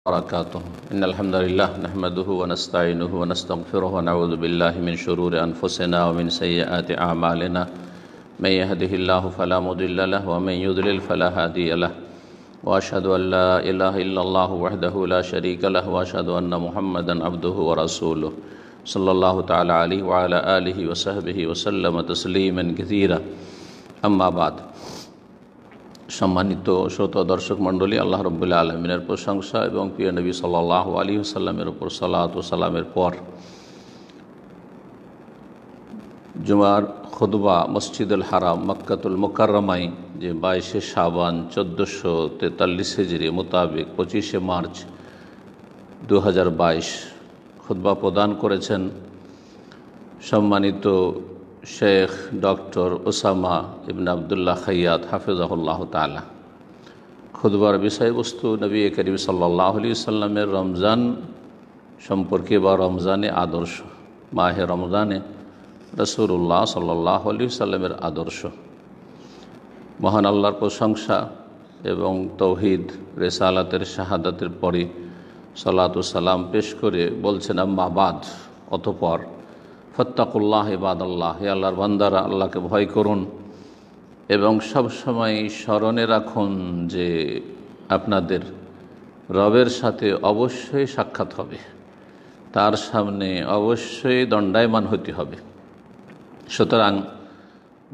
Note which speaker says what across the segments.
Speaker 1: وبركاته إن الحمد لله نحمده ونستعينه ونستغفره ونعوذ بالله من شرور أنفسنا ومن سيئات أعمالنا من يهده الله فلا مضل له ومن يضلل فلا هادي له وأشهد أن لا إله إلا الله وحده لا شريك له وأشهد أن محمدا عبده ورسوله صلى الله تعالى عليه وعلى آله وصحبه وسلم تسليما كثيرا أما بعد। সম্মানিত শ্রোতা দর্শক মণ্ডলী, আল্লাহ রাব্বুল আলামিনের প্রশংসা এবং প্রিয় নবী সাল্লাল্লাহু আলাইহি ওয়াসাল্লামের উপর সালাত ও সালামের পর জুমার খুতবা মসজিদুল হারাম মক্কাতুল মুকাররমায় যে 22 শাবান 1443 হিজরি মোতাবেক 25 মার্চ 2022 খুতবা প্রদান করেছেন সম্মানিত শেখ ডক্টর ওসামা ইবনে আবদুল্লাহ খাইয়াত হাফিজাহুল্লাহ তাআলা। খুতবার বিষয়বস্তু নবী করিম সাল্লাল্লাহু আলাইহি ওয়াসাল্লামের রমজান সম্পর্কে বা রমজানে আদর্শ, মাহে রমজানে রাসূলুল্লাহ সাল্লাল্লাহু আলাইহি ওয়াসাল্লামের আদর্শ। মহান আল্লাহর প্রশংসা এবং তৌহিদ রিসালাতের শাহাদাতের পরে সালাত ও সালাম পেশ করে বলছেন, আম্মা বাদ, অতঃপর ফত্তাকুল্লাহ ইবাদাল্লাহ, হে আল্লাহর বান্দারা, আল্লাহকে ভয় করুন এবং সব সময় স্মরণে রাখুন যে আপনাদের রবের সাথে অবশ্যই সাক্ষাৎ হবে, তার সামনে অবশ্যই দণ্ডায়মান হতে হবে। সুতরাং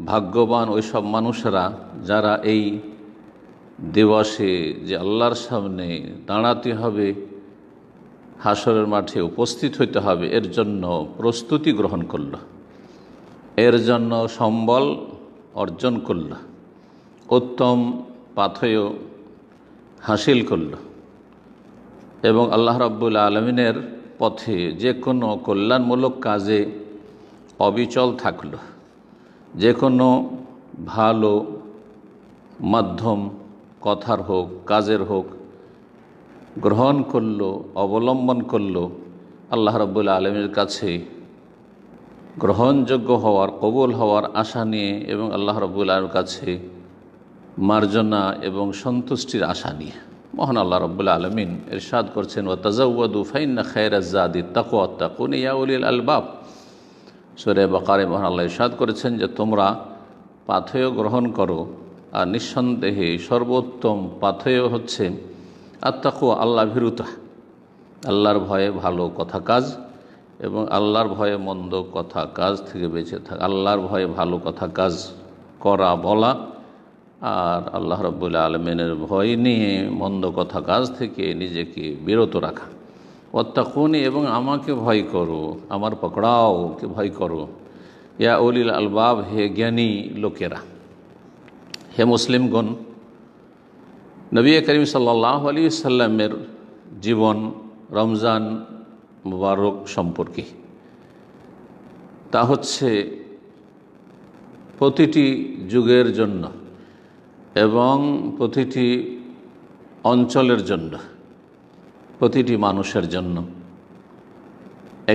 Speaker 1: ভাগ্যবান ওই সব মানুষেরা যারা এই দিবসে যে আল্লাহর সামনে দাঁড়াতে হবে, হাসরের মাঠে উপস্থিত হইতে হবে, এর জন্য প্রস্তুতি গ্রহণ করল, এর জন্য সম্বল অর্জন করল, উত্তম পাথেয় হাসিল করল এবং আল্লাহ রাব্বুল আলামিনের পথে যে কোনো কল্যাণমূলক কাজে অবিচল থাকল, যে কোনো ভালো মাধ্যম কথার হোক কাজের হোক গ্রহণ করল, অবলম্বন করল, আল্লাহ রাব্বুল আলামিনের কাছে গ্রহণযোগ্য হওয়ার, কবুল হওয়ার আশা নিয়ে এবং আল্লাহ রাব্বুল আলামিনের কাছে মার্জনা এবং সন্তুষ্টির আশা নিয়ে। মহান আল্লাহ রাব্বুল আলামিন ইরশাদ করছেন, ওয়া তাযাওয়াদু ফাইন্না খায়রাজ যাদি তাকওয়া ওয়াত্তাকুন ইয়া উলিল আলবাব। সূরা বাকারায় মহান আল্লাহ ইরশাদ করেছেন যে তোমরা পাথেয় গ্রহণ করো, আর নিঃসন্দেহে সর্বোত্তম পাথেয় হচ্ছে আত্তাকুয়া, আল্লাহ ভীরুতা, আল্লাহর ভয়ে ভালো কথা কাজ এবং আল্লাহর ভয়ে মন্দ কথা কাজ থেকে বেঁচে থাকা, আল্লাহর ভয়ে ভালো কথা কাজ করা বলা, আর আল্লাহ রাব্বুল আলামিনের ভয় নিয়ে মন্দ কথা কাজ থেকে নিজেকে বিরত রাখা। ওয়াত্তাকুনি, এবং আমাকে ভয় করো, আমার পকড়াওকে ভয় করো। ইয়া উলিল আলবাব, হে জ্ঞানী লোকেরা। হে মুসলিমগণ, নবী করিম সাল্লাল্লাহু আলাইহি ওয়াসাল্লামের জীবন রমজান মুবারক সম্পর্কে, তা হচ্ছে প্রতিটি যুগের জন্য এবং প্রতিটি অঞ্চলের জন্য, প্রতিটি মানুষের জন্য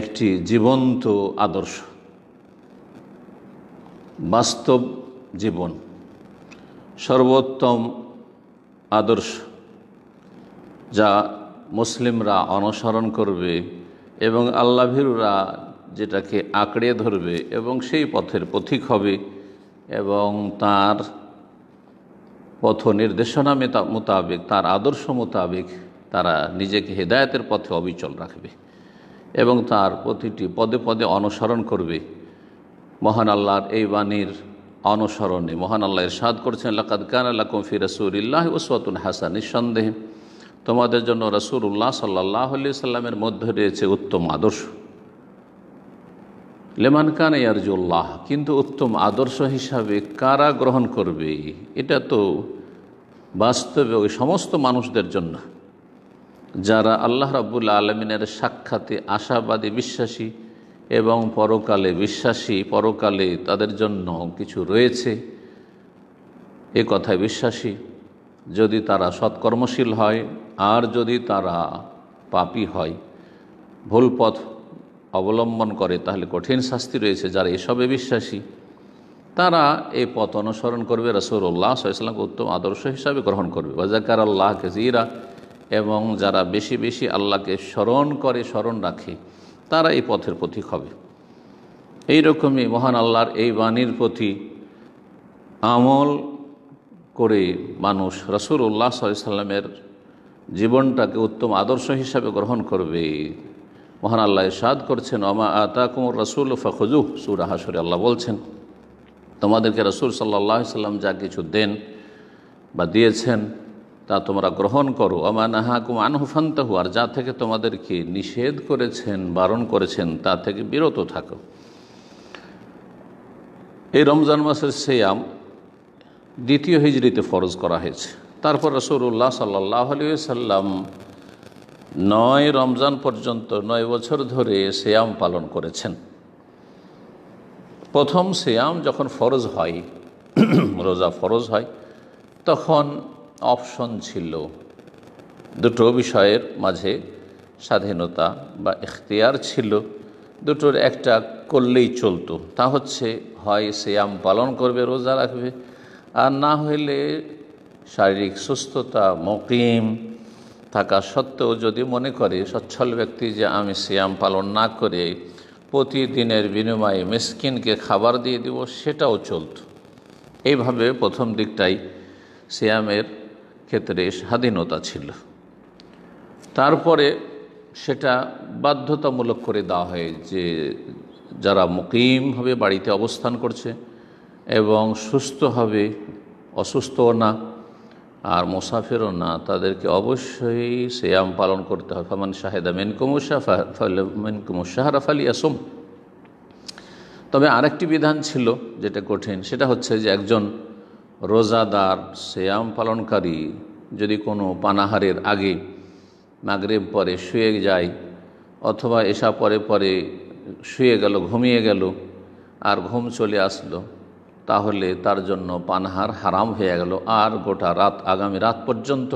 Speaker 1: একটি জীবন্ত আদর্শ, বাস্তব জীবন, সর্বোত্তম আদর্শ যা মুসলিমরা অনুসরণ করবে এবং আল্লাহভীরুরা যেটাকে আঁকড়ে ধরবে এবং সেই পথের পথিক হবে এবং তার পথ নির্দেশনা মোতাবেক, তার আদর্শ মোতাবেক তারা নিজেকে হেদায়েতের পথে অবিচল রাখবে এবং তার প্রতিটি পদে পদে অনুসরণ করবে। মহান আল্লাহর এই বাণীর অনুসরণে মহান আল্লাহ ইরশাদ করছেন, লাকাদ কানা লাকুম ফি রাসূলিল্লাহি উসওয়াতুন হাসানাহ, নিঃসন্দেহে তোমাদের জন্য রাসূলুল্লাহ সাল্লাল্লাহু আলাইহি ওয়াসাল্লামের মধ্যে রয়েছে উত্তম আদর্শ। লিমান কানা ইয়ারজুল্লাহ, কিন্তু উত্তম আদর্শ হিসাবে কারা গ্রহণ করবে? এটা তো বাস্তবে ওই সমস্ত মানুষদের জন্য যারা আল্লাহ রাব্বুল আলামিনের সাক্ষাতে আশাবাদী, বিশ্বাসী এবং পরকালে বিশ্বাসী, পরকালে তাদের জন্য কিছু রয়েছে এ কথায় বিশ্বাসী। যদি তারা সৎকর্মশীল হয় আর যদি তারা পাপী হয়, ভুল পথ অবলম্বন করে, তাহলে কঠিন শাস্তি রয়েছে। যারা এসবে বিশ্বাসী তারা এই পথ অনুসরণ করবে, রাসূলুল্লাহ সাল্লাল্লাহু আলাইহি ওয়াসাল্লামকে উত্তম আদর্শ হিসাবে গ্রহণ করবে। ওয়াজাকার আল্লাহ কাসীরা, এবং যারা বেশি বেশি আল্লাহকে স্মরণ করে, স্মরণ রাখে, তারা এই পথের পথিক হবে। এই রকমই মহান আল্লাহর এই বাণীর প্রতি আমল করে মানুষ রাসূলুল্লাহ সাল্লাল্লাহু আলাইহি সাল্লামের জীবনটাকে উত্তম আদর্শ হিসাবে গ্রহণ করবে। মহান আল্লাহ ইরশাদ করছেন, ওমা আতাকুমুর রাসূল ফাখুযুহ, সূরা হাশরে আল্লাহ বলছেন, তোমাদেরকে রাসূল সাল্লাল্লাহু আলাইহি সাল্লাম যা কিছু দেন বা দিয়েছেন তা তোমরা গ্রহণ করো। ওমা নাহাকুম আনহু ফান্তাহু, আর যা থেকে তোমাদেরকে নিষেধ করেছেন, বারণ করেছেন, তা থেকে বিরত থাকো। এই রমজান মাসের সিয়াম দ্বিতীয় হিজরিতে ফরজ করা হয়েছে। তারপর রাসূলুল্লাহ সাল্লাল্লাহু আলাইহি সাল্লাম 9 রমজান পর্যন্ত 9 বছর ধরে সিয়াম পালন করেছেন। প্রথম সিয়াম যখন ফরজ হয়, রোজা ফরজ হয়, তখন অপশন ছিল, দুটো বিষয়ের মাঝে স্বাধীনতা বা ইখতিয়ার ছিল, দুটোর একটা করলেই চলতো। তা হচ্ছে হয় সিয়াম পালন করবে, রোজা রাখবে, আর না হইলে শারীরিক সুস্থতা, মুকিম থাকা সত্ত্বেও যদি মনে করে সচ্ছল ব্যক্তি যে আমি সিয়াম পালন না করে প্রতিদিনের বিনিময়ে মিসকিনকে খাবার দিয়ে দিব, সেটাও চলত। এইভাবে প্রথম দিকটাই সিয়ামের ক্ষেত্রে স্বাধীনতা ছিল। তারপরে সেটা বাধ্যতামূলক করে দেওয়া হয় যে যারা মুকিমভাবে বাড়িতে অবস্থান করছে এবং সুস্থ হবে, অসুস্থও না আর মুসাফিরও না, তাদেরকে অবশ্যই সিয়াম পালন করতে হবে। ফামান শাহিদা মিনকুমুশ শাহরা ফালিয়াসুম। তবে আরেকটি বিধান ছিল যেটা কঠিন, সেটা হচ্ছে যে একজন রোজাদার সিয়াম পালনকারী যদি কোনো পানাহারের আগে মাগরিব পরে শুয়ে যায় অথবা এশা পরে পরে শুয়ে গেল, ঘুমিয়ে গেল, আর ঘুম চলে আসলো, তাহলে তার জন্য পানাহার হারাম হয়ে গেল, আর গোটা রাত, আগামী রাত পর্যন্ত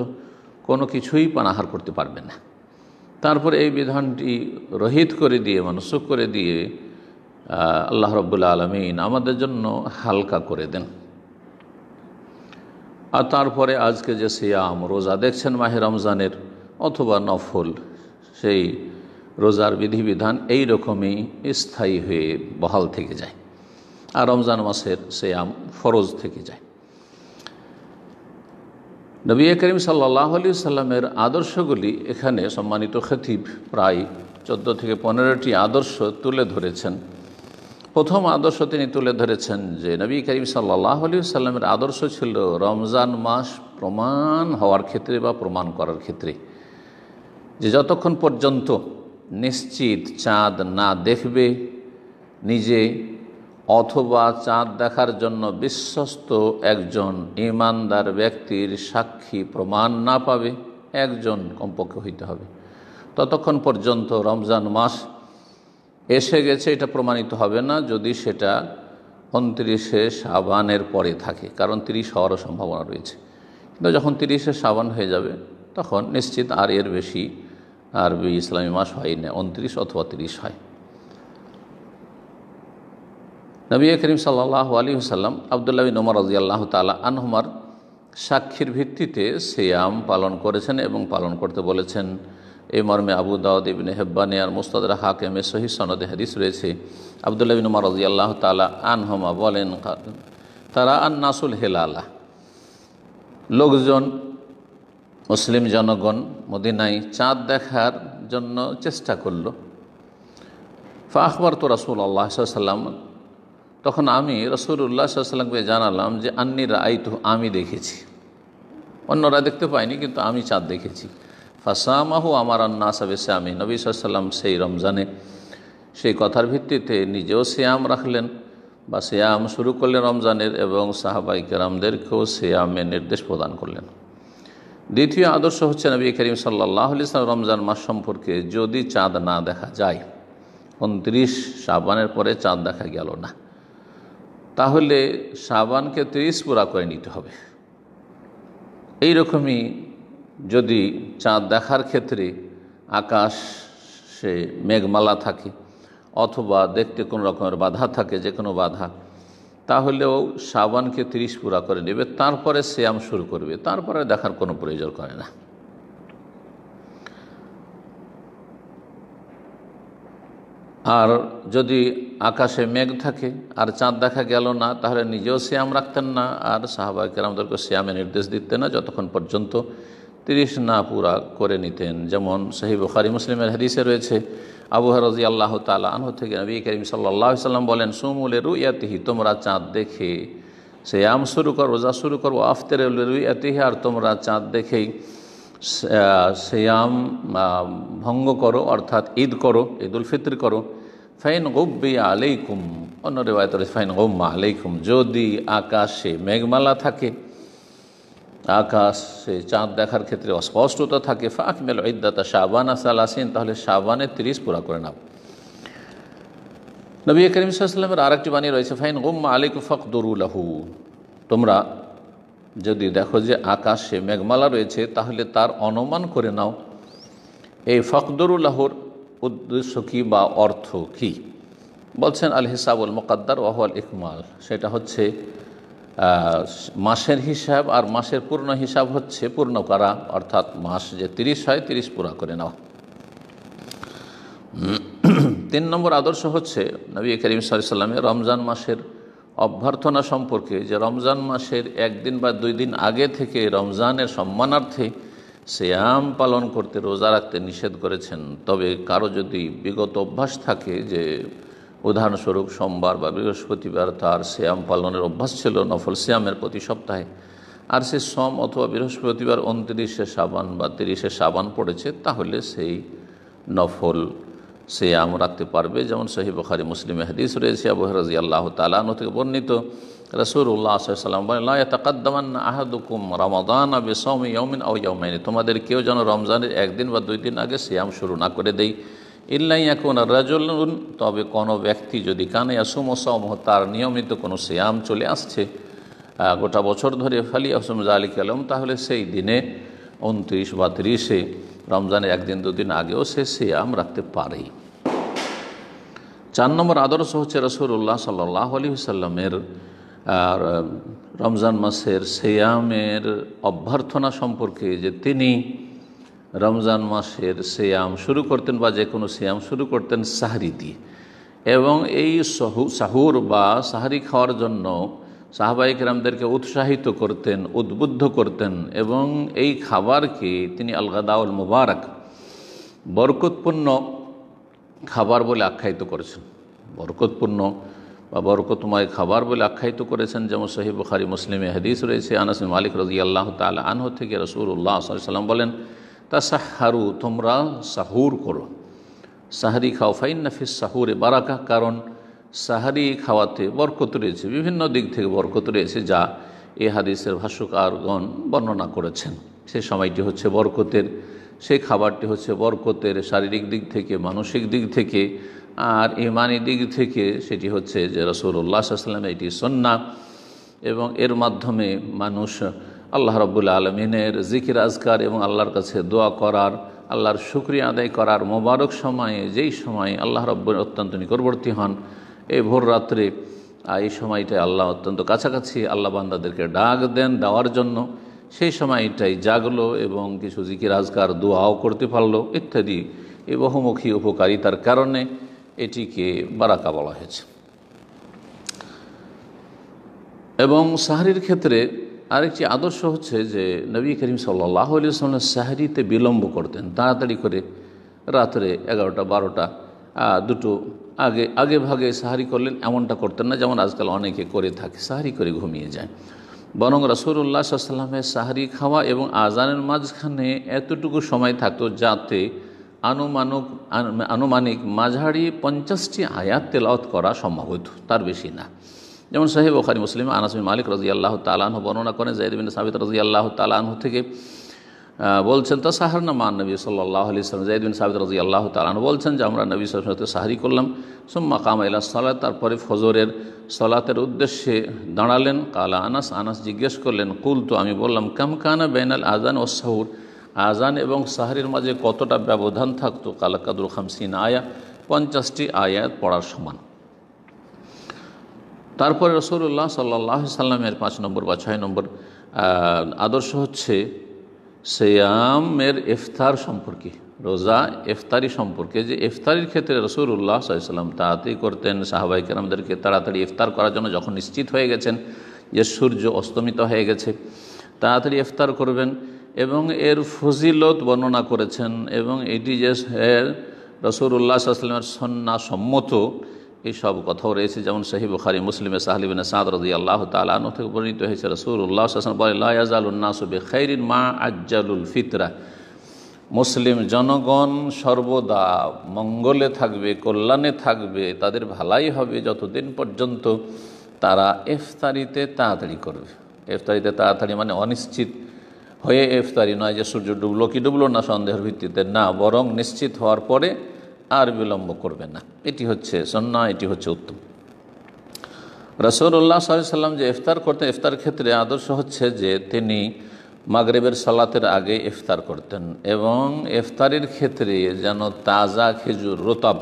Speaker 1: কোনো কিছুই পানাহার করতে পারবে না। তারপরে এই বিধানটি রহিত করে দিয়ে, মানসুখ করে দিয়ে আল্লাহ রাব্বুল আলামিন আমাদের জন্য হালকা করে দেন। আর তারপরে আজকে যে সিয়াম, রোজা দেখছেন মাহে রমজানের অথবা নফল, সেই রোজার বিধিবিধান এই রকমই স্থায়ী হয়ে বহাল থেকে যায়, আর রমজান মাসের সিয়াম ফরজ থেকে যায়। নবী করিম সাল্লাল্লাহু আলাইহি সাল্লামের আদর্শগুলি এখানে সম্মানিত খতিব প্রায় 14 থেকে 15টি আদর্শ তুলে ধরেছেন। প্রথম আদর্শ তিনি তুলে ধরেছেন যে নবী করিম সাল্লাল্লাহু আলাইহি সাল্লামের আদর্শ ছিল রমজান মাস প্রমাণ হওয়ার ক্ষেত্রে বা প্রমাণ করার ক্ষেত্রে যে যতক্ষণ পর্যন্ত নিশ্চিত চাঁদ না দেখবে নিজে, অথবা চাঁদ দেখার জন্য বিশ্বস্ত একজন ঈমানদার ব্যক্তির সাক্ষী প্রমাণ না পাবে, একজন কমপক্ষে হইতে হবে, ততক্ষণ পর্যন্ত রমজান মাস এসে গেছে এটা প্রমাণিত হবে না, যদি সেটা 29শে শাবানের পরে থাকে, কারণ 30 হওয়ারও সম্ভাবনা রয়েছে। কিন্তু যখন 30শে শাবান হয়ে যাবে তখন নিশ্চিত আর এর বেশি আরবি ইসলামী মাস হয় না, 29 অথবা 30 হয়। নবী করিম সাল্লাল্লাহু আলাইহি ওয়াসাল্লাম আব্দুল্লাহ বিন ওমর রাদিয়াল্লাহু তাআলা আনহুমার সাক্ষীর ভিত্তিতে সিয়াম পালন করেছেন এবং পালন করতে বলেছেন। এই মর্মে আবু দাউদ, ইবনে হিব্বানে আর মুস্তাদরাক হাকিমে সহিহ সনদে হাদিস রয়েছে। আব্দুল্লাহ বিন ওমর রাদিয়াল্লাহু তাআলা আনহুমা বলেন, তারা আন-নাসুল হিলালা, লোকজন, মুসলিম জনগণ মদিনায় চাঁদ দেখার জন্য চেষ্টা করল। ফাখবারতু রাসূলুল্লাহ সাল্লাল্লাহু আলাইহি ওয়াসাল্লাম, তখন আমি রাসূলুল্লাহ সাল্লাল্লাহু আলাইহি ওয়াসাল্লামকে জানালাম যে আন্নী রাআইতু, আমি দেখেছি, অন্যরা দেখতে পায়নি কিন্তু আমি চাঁদ দেখেছি। ফাসামাহু আমার আন্নাস বিসিয়ামি, নবী সাল্লাল্লাহু আলাইহি ওয়াসাল্লাম সেই রমজানে সেই কথার ভিত্তিতে নিজেও সিয়াম রাখলেন বা সিয়াম শুরু করলেন রমজানের, এবং সাহাবায়ে কেরামদেরকেও সিয়ামের নির্দেশ প্রদান করলেন। দ্বিতীয় আদর্শ হচ্ছে নবী করিম সাল্লাল্লাহু আলাইহি ওয়াসাল্লাম রমজান মাস সম্পর্কে যদি চাঁদ না দেখা যায়, 29 শাবানের পরে চাঁদ দেখা গেল না, তাহলে শাবানকে 30 পুরা করে নিতে হবে। এই রকমই যদি চাঁদ দেখার ক্ষেত্রে আকাশে মেঘমালা থাকে অথবা দেখতে কোনো রকমের বাধা থাকে, যে কোনো বাধা, তাহলেও শাবানকে 30 পুরা করে নেবে, তারপরে সিয়াম শুরু করবে, তারপরে দেখার কোনো প্রয়োজন করে না। আর যদি আকাশে মেঘ থাকে আর চাঁদ দেখা গেল না, তাহলে নিজেও সিয়াম রাখতেন না, আর সাহাবায়ে কেরামদেরকে সিয়ামের নির্দেশ দিতেন না যতক্ষণ পর্যন্ত 30 না পুরা করে নিতেন। যেমন সহিহ বুখারী মুসলিমের হাদিসে রয়েছে, আবু হুরায়রা রাদিয়াল্লাহু তাআলা আনহু থেকে নবী করিম সাল্লাল্লাহু আলাইহি সাল্লাম বলেন, সুমু লিরুয়াতিহি, তোমরা চাঁদ দেখে সিয়াম শুরু করো, রোজা শুরু করো, আফতিরু লিরুয়াতিহি, আর তোমরা চাঁদ দেখেই সিয়াম ভঙ্গ করো, অর্থাৎ ঈদ করো, ঈদুল ফিতর করো। ফাইন গুব্বিয়া আলাইকুম, অন্য রিওয়ায়াতে রয়েছে ফাইন গুম্মা আলাইকুম, যদি আকাশে মেঘমালা থাকে, আকাশে চাঁদ দেখার ক্ষেত্রে অস্পষ্টতা থাকে, ফাকমিলু ইদ্দাতা শাবানা সালাসিন, তাহলে শাবানে 30 পুরা করে নাও। নবী করিম সাল্লাল্লাহু আলাইহি ওয়াসাল্লামের আরেকটি বাণী রয়েছে, ফাইন গুম্মা আলাইকুম ফাকদুরু লাহু, তোমরা যদি দেখো যে আকাশে মেঘমালা রয়েছে তাহলে তার অনুমান করে নাও। এই ফাকদুরু লাহুর উদ্দেশ্য কী বা অর্থ কী? বলছেন আল হিসাবুল মুকাদ্দার ওয়া হুয়াল ইকমাল, সেটা হচ্ছে মাসের হিসাব, আর মাসের পূর্ণ হিসাব হচ্ছে পূর্ণ করা, অর্থাৎ মাস যে 30 হয় 30 পুরা করে নেওয়া। 3 নম্বর আদর্শ হচ্ছে নবী করিম সাল্লাল্লাহু আলাইহি ওয়াসাল্লামের রমজান মাসের অভ্যর্থনা সম্পর্কে, যে রমজান মাসের 1 দিন বা 2 দিন আগে থেকে রমজানের সম্মানার্থে সিয়াম পালন করতে, রোজা রাখতে নিষেধ করেছেন। তবে কারো যদি বিগত অভ্যাস থাকে, যে উদাহরণস্বরূপ সোমবার বা বৃহস্পতিবার তার সিয়াম পালনের অভ্যাস ছিল নফল সিয়ামের প্রতি সপ্তাহে, আর সে সোম অথবা বৃহস্পতিবার 29শে শাবান বা 30শে শাবান পড়েছে, তাহলে সেই নফল সিয়াম রাখতে পারবে। যেমন সহিহ বুখারী মুসলিমে হাদিস রয়েছে, আবু হুরায়রা রাদিয়াল্লাহু তাআলা আনহু থেকে বর্ণিত, রাসূলুল্লাহ সাল্লাল্লাহু আলাইহি ওয়াসাল্লাম বলেন, লা ইয়াতাকাদ্দামান্না আহাদুকুম রমাদানা বিসাওমি ইয়াউমিন আও ইয়াউমাইন, তোমাদের কেউ যেন রমজানের 1 দিন বা 2 দিন আগে সিয়াম শুরু না করে দেয়। ইল্লা ইয়াকুনা রাজুলুন, তবে কোনো ব্যক্তি যদি কানা ইয়াসুমু সাওমাহু, তার নিয়মিত কোনো সিয়াম চলে আসছে গোটা বছর ধরে, ফালিয়াসুম যালিকা ইয়াউম, তাহলে সেই দিনে 29 বা 30-এ রমজানের 1 দিন 2 দিন আগেও সে সিয়াম রাখতে পারে। 4 নম্বর আদর্শ হচ্ছে রাসূলুল্লাহ সাল্লাল্লাহু আলাইহি ওয়াসাল্লামের রমজান মাসের সিয়ামের অভ্যর্থনা সম্পর্কে, যে তিনি রমজান মাসের সিয়াম শুরু করতেন বা যে কোনো সিয়াম শুরু করতেন সাহরি দিয়ে, এবং এই সাহুর বা সাহরি খাওয়ার জন্য সাহাবায়ে কেরামদেরকে উৎসাহিত করতেন, উদ্বুদ্ধ করতেন, এবং এই খাবারকে তিনি আল গাদাউল মুবারক, বরকতপূর্ণ খাবার বলে আখ্যায়িত করেছেন। বরকতপূর্ণ বা বরকতময় খাবার বলে আখ্যায়িত করেছেন। যেমন সহিহ বুখারী মুসলিমে হাদিস রয়েছে, আনাস বিন মালিক রাদিয়াল্লাহু তাআলা আনহু থেকে রাসূলুল্লাহ সাল্লাল্লাহু আলাইহি ওয়াসাল্লাম বলেন, তাসাহহারু, তোমরা সাহুর করো, সাহরি খাও, ফাইন্না ফিস সাহুরে বারাকা, কারণ সাহারি খাওয়াতে বরকত রয়েছে, বিভিন্ন দিক থেকে বরকত রয়েছে, যা এই হাদিসের ভাষ্যকারগণ বর্ণনা করেছেন। সে সময়টি হচ্ছে বরকতের, সেই খাবারটি হচ্ছে বরকতের শারীরিক দিক থেকে, মানসিক দিক থেকে, আর ইমানি দিক থেকে সেটি হচ্ছে যে রাসূলুল্লাহ সাল্লাল্লাহু আলাইহি ওয়াসাল্লাম এটি সুন্নাহ, এবং এর মাধ্যমে মানুষ আল্লাহ রাব্বুল আলামিনের জিকির আজকার এবং আল্লাহর কাছে দোয়া করার, আল্লাহর শুকরিয়া আদায় করার মোবারক সময়ে, যেই সময় আল্লাহ রাব্বুল অত্যন্ত নিকটবর্তী হন, এই ভোর রাত্রে, এই সময়টায় আল্লাহ অত্যন্ত কাছাকাছি, আল্লাহ বান্দাদেরকে ডাক দেন দেওয়ার জন্য, সেই সময়টাই জাগলো এবং কিছু জিকির আজকার দোয়াও করতে পারলো ইত্যাদি। এই বহুমুখী উপকারিতার কারণে এটিকে বারাকা বলা হয়েছে। এবং সাহরির ক্ষেত্রে আরেকটি আদর্শ হচ্ছে যে নবী করিম সাল্লাল্লাহু আলাইহি ওয়াসাল্লাম সাহরিতে বিলম্ব করতেন, তাড়াতাড়ি করে রাত্রে 11টা 12টা দুটো আগে ভাগে সাহারি করলেন, এমনটা করতেন না যেমন আজকাল অনেকে করে থাকে, সাহারি করে ঘুমিয়ে যায়। বরং রাসূলুল্লাহ সাল্লাল্লাহু আলাইহি ওয়াসাল্লামের সাহারি খাওয়া এবং আজানের মাঝখানে এতটুকু সময় থাকতো যাতে আনুমানিক মাঝারি 50টি আয়াত তেলাওয়াত করা সম্ভব হতো, তার বেশি না। যেমন সহিহ বুখারী মুসলিম আনাস বিন মালিক রাদিয়াল্লাহু তাআলা আনহু বর্ণনা করেন, যায়েদ বিন সাবিত রাদিয়াল্লাহু তাআলা আনহু থেকে বলছেন, তাসাহারনা মান নবী সাল্লাল্লাহু আলাইহি ওয়াসাল্লাম, যায়েদ বিন সাবিত রাদিয়াল্লাহু তাআলা আনহু বলছেন যে আমরা নবী সাল্লাল্লাহু আলাইহি ওয়াসাল্লামের সাহারি করলাম। সুম্মা কামা ইলা সালাত, তারপরে ফজরের সালাতের উদ্দেশ্যে দাঁড়ালেন। কালা আনাস জিজ্ঞেস করলেন, কুলতু, আমি বললাম, কাম কানা বাইনাল আযান ওয়াস সাহুর, আজান এবং সাহরির মাঝে কতটা ব্যবধান থাকতো? কালা কাদরু 50 আয়া, 50টি আয়াত পড়ার সমান। তারপরে রাসূলুল্লাহ সাল্লাল্লাহু আলাইহি সাল্লামের 5 নম্বর বা 6 নম্বর আদর্শ হচ্ছে সিয়ামের ইফতার সম্পর্কে। রোজা ইফতারি সম্পর্কে, যে ইফতারির ক্ষেত্রে রাসূলুল্লাহ সাল্লাল্লাহু আলাইহি ওয়াসাল্লাম তাড়াতাড়ি করতেন, সাহাবায়ে কেরামদেরকে তাড়াতাড়ি ইফতার করার জন্য যখন নিশ্চিত হয়ে গেছেন যে সূর্য অস্তমিত হয়ে গেছে তাড়াতাড়ি ইফতার করবেন, এবং এর ফজিলত বর্ণনা করেছেন, এবং এটি যে রাসূলুল্লাহ সাল্লাল্লাহু আলাইহি ওয়াসাল্লামের সুন্নাহ সম্মত এই সব কথাও রয়েছে। যেমন সহিহ বুখারী মুসলিমে সাহল ইবনে সাদ রাদিয়াল্লাহু তাআলা আনহু থেকে বর্ণিত হয়েছে, রাসূলুল্লাহ সাল্লাল্লাহু আলাইহি ওয়াসাল্লাম বলেন, লা ইয়াজালুন নাসু বিখাইরিন মা আজ্জালুল ফিতরা, মুসলিম জনগণ সর্বদা মঙ্গলে থাকবে, কল্যাণে থাকবে, তাদের ভালাই হবে যতদিন পর্যন্ত তারা ইফতারিতে তাড়াতাড়ি করবে। ইফতারিতে তাড়াতাড়ি মানে অনিশ্চিত হয়ে ইফতারি নয় যে সূর্য ডুবলো কি ডুবলো না সন্দেহের ভিত্তিতে, না, বরং নিশ্চিত হওয়ার পরে আর বিলম্ব করবে না। এটি হচ্ছে সুন্নাহ, এটি হচ্ছে উত্তম। রাসূলুল্লাহ সাল্লাল্লাহু আলাইহি ওয়াসাল্লাম যে ইফতার করতেন, ইফতার ক্ষেত্রে আদর্শ হচ্ছে যে তিনি মাগরিবের সালাতের আগে ইফতার করতেন, এবং ইফতারির ক্ষেত্রে যেন তাজা খেজুর, রতাব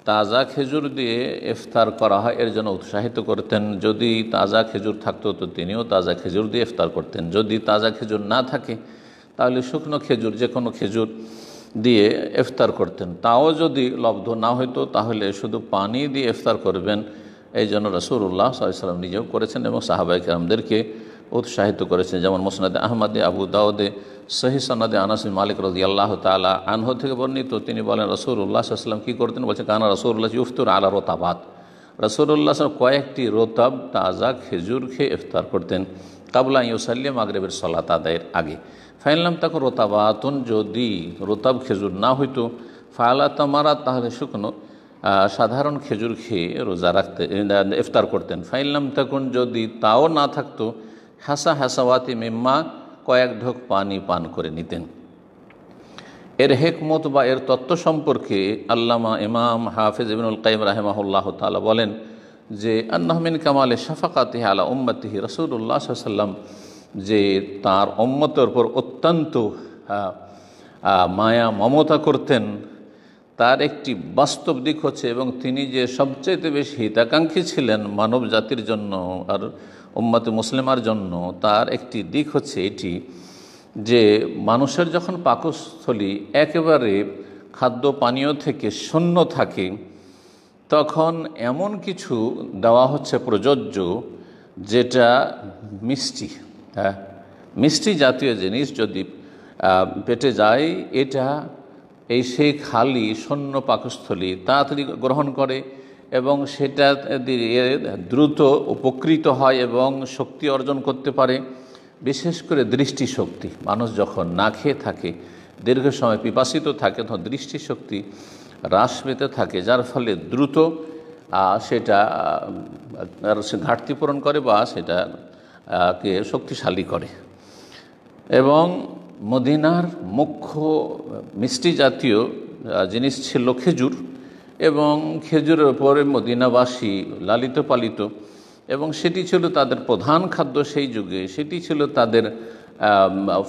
Speaker 1: তাজা খেজুর দিয়ে ইফতার করা হয় এর জন্য উৎসাহিত করতেন। যদি তাজা খেজুর থাকতো তো তিনিও তাজা খেজুর দিয়ে ইফতার করতেন। যদি তাজা খেজুর না থাকে তাহলে শুকনো খেজুর, যে কোনো খেজুর দিয়ে ইফতার করতেন। তাও যদি লব্ধ না হইতো তাহলে শুধু পানি দিয়ে ইফতার করবেন। এই জন্য রাসূলুল্লাহ সাল্লাল্লাহু আলাইহি ওয়াসাল্লাম নিজেও করেছেন এবং সাহাবায়ে কেরামদেরকে উৎসাহিত করেছেন। যেমন মুসনাদে আহমদে, আবু দাউদে, সহিহ সনদে আনাস বিন মালিক রাদিয়াল্লাহু তাআলা আনহু থেকে বর্ণিত, তিনি বলেন রাসূলুল্লাহ সাল্লাল্লাহু আলাইহি ওয়াসাল্লাম কী করতেন, বলছে কানা রাসূলুল্লাহ ইফতার আলা রতাবাত, রাসূলুল্লাহ সাল্লাল্লাহু কয়েকটি রতাব তাজা খেজুর খেয়ে ইফতার করতেন কাবলা ইউসাল্লি, মাগরিবের সালাত আদায়ের আগে। ফাইনলাম তখন রতাবাতুন, যদি রতাব খেজুর না হইতো, ফালা তামারা, তাহলে শুকনো সাধারণ খেজুর খেয়ে রোজা রাখতে ইফতার করতেন। ফাইনলাম তখন, যদি তাও না থাকতো, হাসা হাসাওয়াতি মিম্মা, কয়েক ঢোক পানি পান করে নিতেন। এর হেকমত বা এর তত্ত্ব সম্পর্কে আল্লামা ইমাম হাফিজ ইবনুল কাইয়িম রাহিমাহুল্লাহু তাআলা বলেন যে আন্নাহু মিন কামালে শাফাকাতিহি আলা উম্মতিহি, রাসূলুল্লাহ সাল্লাল্লাহু আলাইহি ওয়াসাল্লাম যে তার উম্মতের উপর অত্যন্ত মায়া মমতা করতেন, তার একটি বাস্তব দিক হচ্ছে, এবং তিনি যে সবচেয়ে বেশি হিতাকাঙ্ক্ষী ছিলেন মানব জাতির জন্য আর উম্মতে মুসলিমার জন্য, তার একটি দিক হচ্ছে এটি যে মানুষের যখন পাকস্থলী একেবারে খাদ্য পানীয় থেকে শূন্য থাকে, তখন এমন কিছু দেওয়া হচ্ছে প্রযোজ্য যেটা মিষ্টি, মিষ্টি জাতীয় জিনিস যদি পেটে যায়, এটা সেই খালি শূন্য পাকস্থলী তাড়াতাড়ি গ্রহণ করে এবং সেটা দিয়ে দ্রুত উপকৃত হয় এবং শক্তি অর্জন করতে পারে। বিশেষ করে দৃষ্টিশক্তি, মানুষ যখন না খেয়ে থাকে, দীর্ঘ সময় পিপাসিত থাকে, তখন দৃষ্টিশক্তি হ্রাস পেতে থাকে, যার ফলে দ্রুত সেটা ঘাটতি পূরণ করে বা সেটাকে শক্তিশালী করে। এবং মদিনার মুখ্য মিষ্টি জাতীয় জিনিস ছিল খেজুর, এবং খেজুরের উপরে মদিনাবাসী লালিত পালিত, এবং সেটি ছিল তাদের প্রধান খাদ্য সেই যুগে, সেটি ছিল তাদের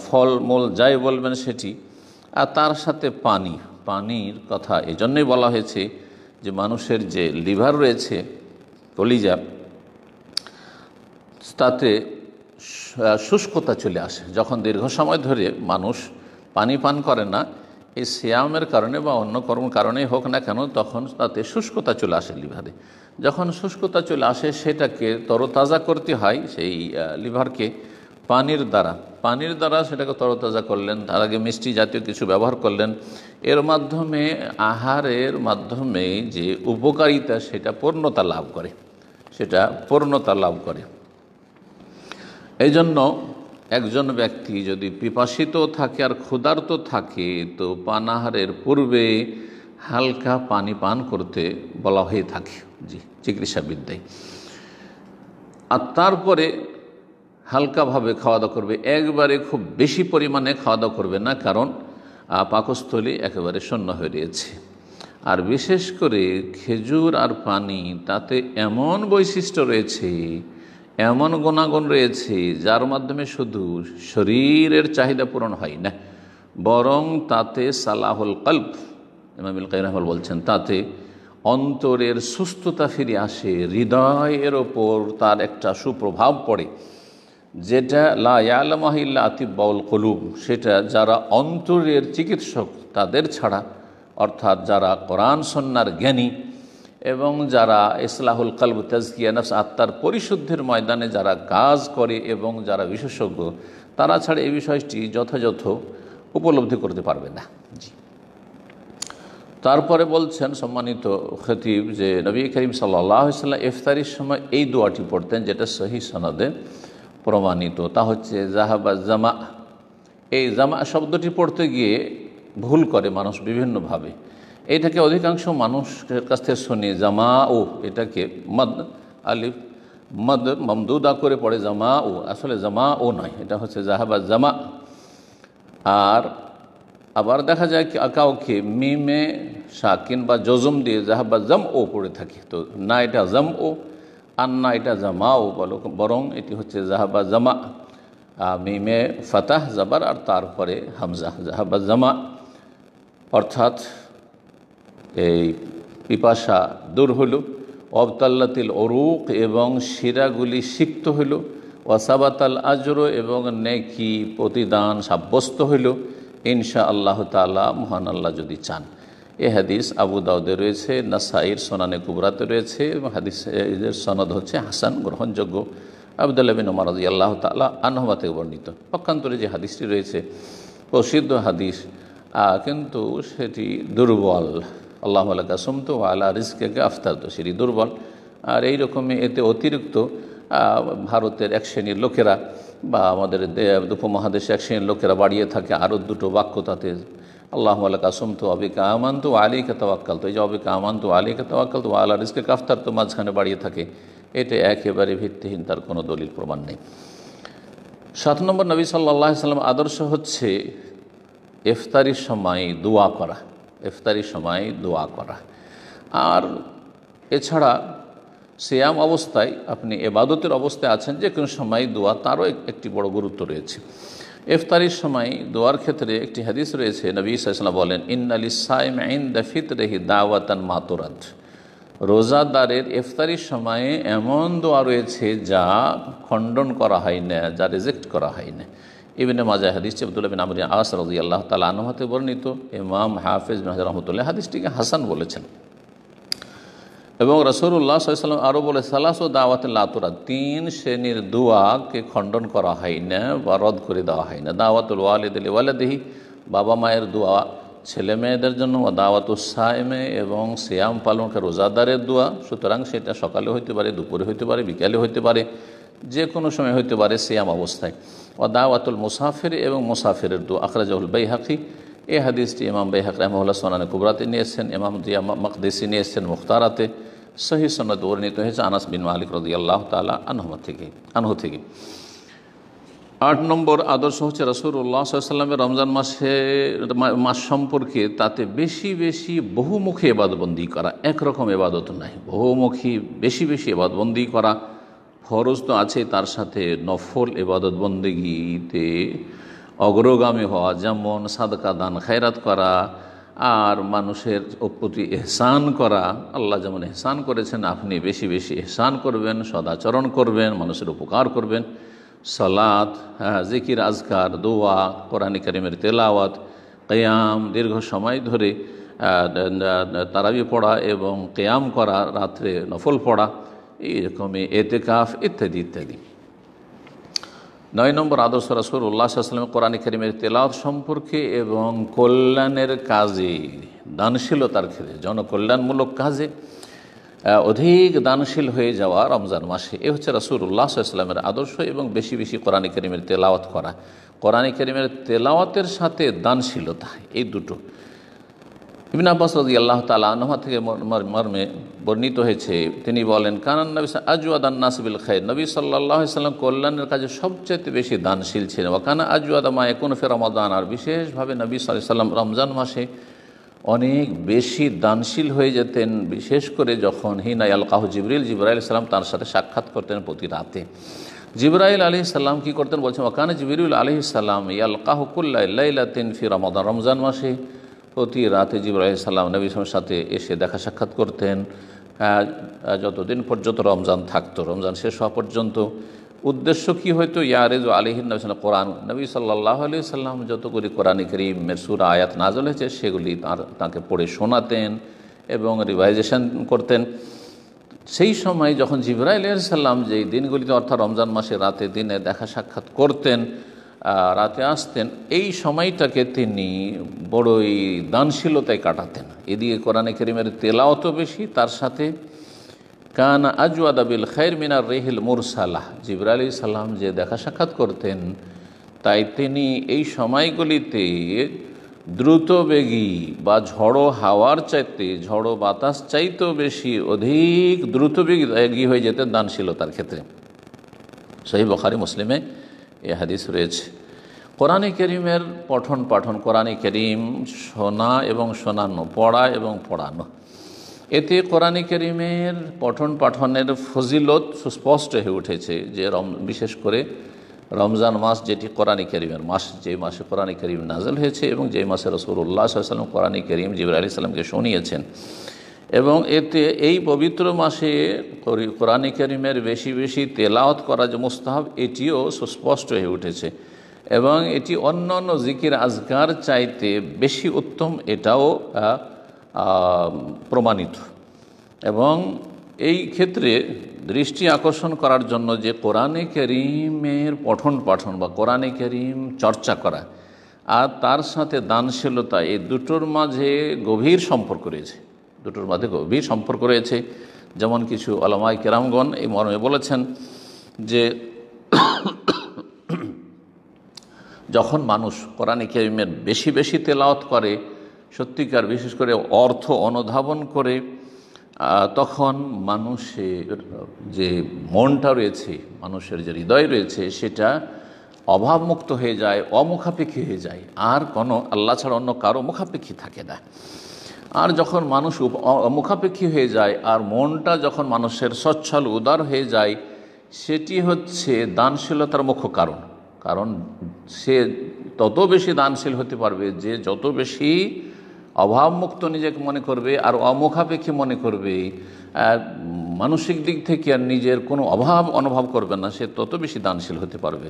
Speaker 1: ফলমূল যাই বলবেন সেটি। আর তার সাথে পানির কথা এজন্যই বলা হয়েছে যে মানুষের যে লিভার রয়েছে, কলিজা, তাতে শুষ্কতা চলে আসে যখন দীর্ঘ সময় ধরে মানুষ পানি পান করে না, এই সিয়ামের কারণে বা অন্য কর্মের কারণেই হোক না কেন, তখন তাতে শুষ্কতা চলে আসে লিভারে। যখন শুষ্কতা চলে আসে সেটাকে তরতাজা করতে হয়, সেই লিভারকে পানির দ্বারা সেটাকে তরতাজা করলেন। তার আগে মিষ্টি জাতীয় কিছু ব্যবহার করলেন, এর মাধ্যমে আহারের মাধ্যমে যে উপকারিতা সেটা পূর্ণতা লাভ করে। এই জন্য একজন ব্যক্তি যদি পিপাসিত থাকে আর ক্ষুধার্ত থাকে, তো পানাহারের পূর্বে হালকা পানি পান করতে বলা হয়ে থাকে চিকিৎসাবিদ্যায়। আর তারপরে হালকাভাবে খাওয়া দাওয়া করবে, একবারে খুব বেশি পরিমাণে খাওয়া দাওয়া করবে না, কারণ পাকস্থলী একেবারে শূন্য হয়ে রয়েছে। আর বিশেষ করে খেজুর আর পানি, তাতে এমন বৈশিষ্ট্য রয়েছে, এমন গুণাগুণ রয়েছে, যার মাধ্যমে শুধু শরীরের চাহিদা পূরণ হয় না, বরং তাতে সালাহুল কলব, ইমাম ইবনুল কাইয়িম রাহিমাহুল্লাহ বলছেন, তাতে অন্তরের সুস্থতা ফিরে আসে, হৃদয়ের ওপর তার একটা সুপ্রভাব পড়ে, যেটা লা ইয়ালামুহা ইল্লা আতিব্বাউল কুলুব, সেটা যারা অন্তরের চিকিৎসক তাদের ছাড়া, অর্থাৎ যারা কোরআন সুন্নাহর জ্ঞানী এবং যারা ইসলাহুল কলব তাজকিয়া নফস আত্মার পরিশুদ্ধির ময়দানে যারা কাজ করে এবং যারা বিশেষজ্ঞ, তারা ছাড়া এই বিষয়টি যথাযথ উপলব্ধি করতে পারবে না। জি। তারপরে বলছেন সম্মানিত খতিব যে নবী করিম সাল্লাল্লাহু আলাইহি ওয়াসাল্লাম ইফতারির সময় এই দোয়াটি পড়তেন, যেটা সহিহ সনদে প্রমাণিত। তা হচ্ছে জাহাবা জামা। এই জামা শব্দটি পড়তে গিয়ে ভুল করে মানুষ বিভিন্নভাবে। এইটাকে অধিকাংশ মানুষের কাছ থেকে শুনি জামা ও, এটাকে মদ আলিফ মদ মমদুদা করে পড়ে জামা ও, আসলে জামা ও নয়, এটা হচ্ছে জাহাবা জামা। আর আবার দেখা যায় কাউকে মিমে সাকিন বা জজম দিয়ে জাহাবা জাম ও পড়ে থাকে। তো না এটা জাম ও আর না এটা জামা ও বলো, বরং এটি হচ্ছে জাহাবা জামা, মিমে ফাতাহ জাবার আর তারপরে হামজা, জাহাবা জামা। অর্থাৎ এই পিপাসা দূর হইল, অবতাল্লাতিল অরুক এবং শিরাগুলি সিক্ত হইল, ওয়াসাবাতাল আজর এবং নেকি প্রতিদান সাব্যস্ত হইল ইনশা আল্লাহ তাআলা, মহান আল্লাহ যদি চান। এ হাদিস আবু দাউদে রয়েছে, নাসাইর সোনানে কুবরাতে রয়েছে এবং হাদিসের সনদ হচ্ছে হাসান, গ্রহণযোগ্য। আবদুল্লাহ বিন ওমর রাদিয়াল্লাহু তাআলা আনহুমা থেকে বর্ণিত। পক্ষান্তরে যে হাদিসটি রয়েছে প্রসিদ্ধ হাদিস, কিন্তু সেটি দুর্বল। আল্লাহু আলা কাসমতু ওয়া আলা রিজকিকা আফতারতু, সেটি দুর্বল। আর এই রকমই এতে অতিরিক্ত ভারতের এক শ্রেণীর লোকেরা বা আমাদের উপমহাদেশে এক শ্রেণীর লোকেরা বাড়িয়ে থাকে আরও দুটো বাক্য তাতে, আল্লাহু আলা কাসমতু আবিকা আমানতু ওয়া আলাইকা তাওয়াক্কালতু। এই যে আবিকা আমানতু ওয়া আলাইকা তাওয়াক্কালতু ওয়া আলা রিজকিকা আফতারতু মাঝখানে বাড়িয়ে থাকে, এটা একেবারে ভিত্তিহীন, তার কোনো দলিল প্রমাণ নেই। 7 নম্বর নবী সাল্লাল্লাহু আলাইহি সাল্লাম আদর্শ হচ্ছে ইফতারির সময় দোয়া করা, ইফতারির সময় দোয়া করা। আর এছাড়া সিয়াম অবস্থায়, আপনি ইবাদতের অবস্থায় আছেন, যে কোনো সময় দোয়া, তারও একটি বড় গুরুত্ব রয়েছে। ইফতারির সময় দোয়ার ক্ষেত্রে একটি হাদিস রয়েছে, নবী সাল্লাল্লাহু আলাইহি ওয়াসাল্লাম বলেন ইন্না লিস-সাইমি ইনদা ফিতরিহি দাওয়াতান মা তুরাদ। রোজাদারের ইফতারির সময়ে এমন দোয়া রয়েছে যা খণ্ডন করা হয় না, যা রিজেক্ট করা হয় না। ইবনে মাজাহ হাদিস আব্দুল্লাহ বিন আমর আস রাদিয়াল্লাহু তাআলা আনহু হতে বর্ণিত। ইমাম হাফেজ বিন হাজার রহমাতুল্লাহ হাদিসটিকে হাসান বলেছেন। এবং রাসূলুল্লাহ সাল্লাল্লাহু আলাইহি ওয়াসাল্লাম আরও বলে সালাসু দাওয়াতিন লা তুরাদ, 3 শ্রেণীর দোয়াকে খণ্ডন করা হয় না বা রদ করে দেওয়া হয় না। দাওয়াতুল ওয়ালিদি লিওয়ালিদিহি, বাবা মায়ের দোয়া ছেলে মেয়েদের জন্য, ও দাওয়াতুস সাইমে এবং সিয়াম পালনকারী রোজাদারের দোয়া। সুতরাং সেটা সকালে হইতে পারে, দুপুরে হইতে পারে, বিকালে হইতে পারে, যে কোনো সময় হইতে পারে সিয়াম অবস্থায়। ও দাওয়াতুল মুসাফির এবং মুসাফিরের দোয়া। আখরাজাহুল বাইহাকি, এই হাদিসটি ইমাম বাইহাকি রাহিমাহুল্লাহ সুনানে কুবরাতে নিয়েছেন, ইমাম জিয়া মাকদিসি নিয়েছেন মুখতারাতে। সহিহ সনদ বর্ণিত হয়েছে আনাস বিন মালিক রাদিয়াল্লাহু তাআলা আনহু থেকে। 8 নম্বর আদর্শ হচ্ছে রাসূলুল্লাহ সাল্লাল্লাহু আলাইহি ওয়াসাল্লামের রমজান মাস সম্পর্কে তাতে বেশি বেশি বহুমুখী ইবাদতবন্দি করা। একরকম ইবাদত নাই, বহুমুখী বেশি বেশি ইবাদতবন্দি করা। ফরজ তো আছে, তার সাথে নফল ইবাদতবন্দিতে অগ্রগামী হওয়া, যেমন সাদকা দান খায়রাত করা আর মানুষের প্রতি ইহসান করা। আল্লাহ যেমন ইহসান করেছেন, আপনি বেশি বেশি ইহসান করবেন, সদাচরণ করবেন, মানুষের উপকার করবেন। সালাত, জিকির, আজকার, দোয়া, কোরআন কারীমের তেলাওয়াত, কিয়াম, দীর্ঘ সময় ধরে তারাবি পড়া এবং কিয়াম করা, রাত্রে নফল পড়া, এইরকমই এতেকাফ ইত্যাদি ইত্যাদি। 9 নম্বর আদর্শ রাসূলুল্লাহ সাল্লাল্লাহু আলাইহি ওয়াসাল্লাম কোরআন কারীমের তেলাওয়াত সম্পর্কে এবং কল্যাণের কাজে, দানশীলতার ক্ষেত্রে, জনকল্যাণমূলক কাজে অধিক দানশীল হয়ে যাওয়া রমজান মাসে। এ হচ্ছে রাসূলুল্লাহ সাল্লাল্লাহু আলাইহি ওয়াসাল্লামের আদর্শ। এবং বেশি বেশি কোরআন কারীমের তেলাওয়াত করা, কোরআন কারীমের তেলাওয়াতের সাথে দানশীলতা, এই দুটো। ইবনে আব্বাস রাদিয়াল্লাহু তাআলা আনহু থেকে মর্মে বর্ণিত হয়েছে, তিনি বলেন কানান নবী আজওয়াদান নাস বিল খায়র, নবী সাল্লাল্লাহু আলাইহি ওয়াসাল্লাম কল্যাণের কাজে সবচেয়ে বেশি দানশীল ছিলেন। ওয়া কানা আজওয়াদা মা ইয়াকুনু ফি রমাদান, আর বিশেষভাবে নবী সাল্লাল্লাহু আলাইহি ওয়াসাল্লাম রমজান মাসে অনেক বেশি দানশীল হয়ে যেতেন, বিশেষ করে যখন হিনা ইয়ালকাহু জিবরাইল, জিবরাইল আলাইহিস সালাম তার সাথে সাক্ষাৎ করতেন প্রতি রাতে। জিবরাইল আলাইহিস সালাম কী করতেন বলছেন, ওয়া কানা জিবরিল আলাইহিস সালাম ইয়ালকাহু কুল্লা লাইলাতিন ফি রমাদান, রমজান মাসে প্রতি রাতে জিবরাইল আলাইহিস সালাম নবীর সাথে এসে দেখা সাক্ষাৎ করতেন যতদিন পর্যন্ত রমজান থাকতো, রমজান শেষ হওয়া পর্যন্ত। উদ্দেশ্য কি হয়তো ইয়ারেজু আলাইহিন নবী কোরআন, নবী সাল্লাল্লাহু আলাইহি সাল্লাম যতগুলি কোরআন কারীমের সূরা আয়াত নাযিল হয়েছে সেগুলি তাকে পড়ে শোনাতেন এবং রিভাইজেশন করতেন। সেই সময় যখন জিবরাইল আলাইহিস সালাম যেই দিনগুলিতে অর্থাৎ রমজান মাসে রাতে দিনে দেখা সাক্ষাৎ করতেন, রাতে আসতেন, এই সময়টাকে তিনি বড়ই দানশীলতায় কাটাতেন। এদিকে কোরআনে কারীমের তেলাওয়াতও বেশি, তার সাথে কানা আজওয়াদা বিল খাইর মিনার রিহিল মুরসালাহ, জিবরাইল আলাইহিস সালাম যে দেখা সাক্ষাৎ করতেন তাই তিনি এই সময়গুলিতে দ্রুতবেগী বা ঝড়ো হাওয়ার চাইতে, ঝড়ো বাতাস চাইতেও বেশি অধিক দ্রুতবেগী হয়ে যেতেন দানশীলতার ক্ষেত্রে। সহিহ বুখারী মুসলিমে এই হাদিস রয়েছে। কোরআনে কারীমের পঠন পাঠন, কোরআনে কারীম শোনা এবং শোনানো, পড়া এবং পড়ানো, এতে কোরআনে কারীমের পঠন পাঠনের ফজিলত সুস্পষ্ট হয়ে উঠেছে। যে বিশেষ করে রমজান মাস যেটি কোরআনে কারীমের মাস, যে মাসে কোরআনে কারীম নাযিল হয়েছে এবং যে মাসে রাসূলুল্লাহ সাল্লাল্লাহু আলাইহি ওয়াসাল্লাম কোরআনে কারীম জিবরাইল আলাইহিস সালামকে শুনিয়েছেন, এবং এতে এই পবিত্র মাসে কোরআনে কারীমের বেশি বেশি তেলাওয়াত করা যে মুস্তাহাব, এটিও সুস্পষ্ট হয়ে উঠেছে এবং এটি অন্য অন্য জিকির আজকার চাইতে বেশি উত্তম, এটাও প্রমাণিত। এবং এই ক্ষেত্রে দৃষ্টি আকর্ষণ করার জন্য যে কোরআনে কারীমের পঠন পাঠন বা কোরআনে কারীম চর্চা করা আর তার সাথে দানশীলতা, এই দুটোর মাঝে গভীর সম্পর্ক রয়েছে, দুটোর মাঝে গভীর সম্পর্ক রয়েছে। যেমন কিছু উলামায়ে কেরামগণ এই মর্মে বলেছেন যে যখন মানুষ কোরআনে কারীমের বেশি বেশি তেলাওয়াত করে, সত্যিকার বিশেষ করে অর্থ অনুধাবন করে, তখন মানুষের যে মনটা রয়েছে, মানুষের যে হৃদয় রয়েছে, সেটা অভাবমুক্ত হয়ে যায়, অমুখাপেক্ষী হয়ে যায়, আর কোনো আল্লাহ ছাড়া অন্য কারো মুখাপেক্ষী থাকে না। আর যখন মানুষ মুখাপেক্ষী হয়ে যায় আর মনটা যখন মানুষের সচ্ছল উদার হয়ে যায়, সেটি হচ্ছে দানশীলতার মুখ্য কারণ। কারণ সে তত বেশি দানশীল হতে পারবে যে যত বেশি অভাবমুক্ত নিজেকে মনে করবে আর অমুখাপেক্ষী মনে করবে, মানসিক দিক থেকে আর নিজের কোনো অভাব অনুভব করবে না, সে তত বেশি দানশীল হতে পারবে।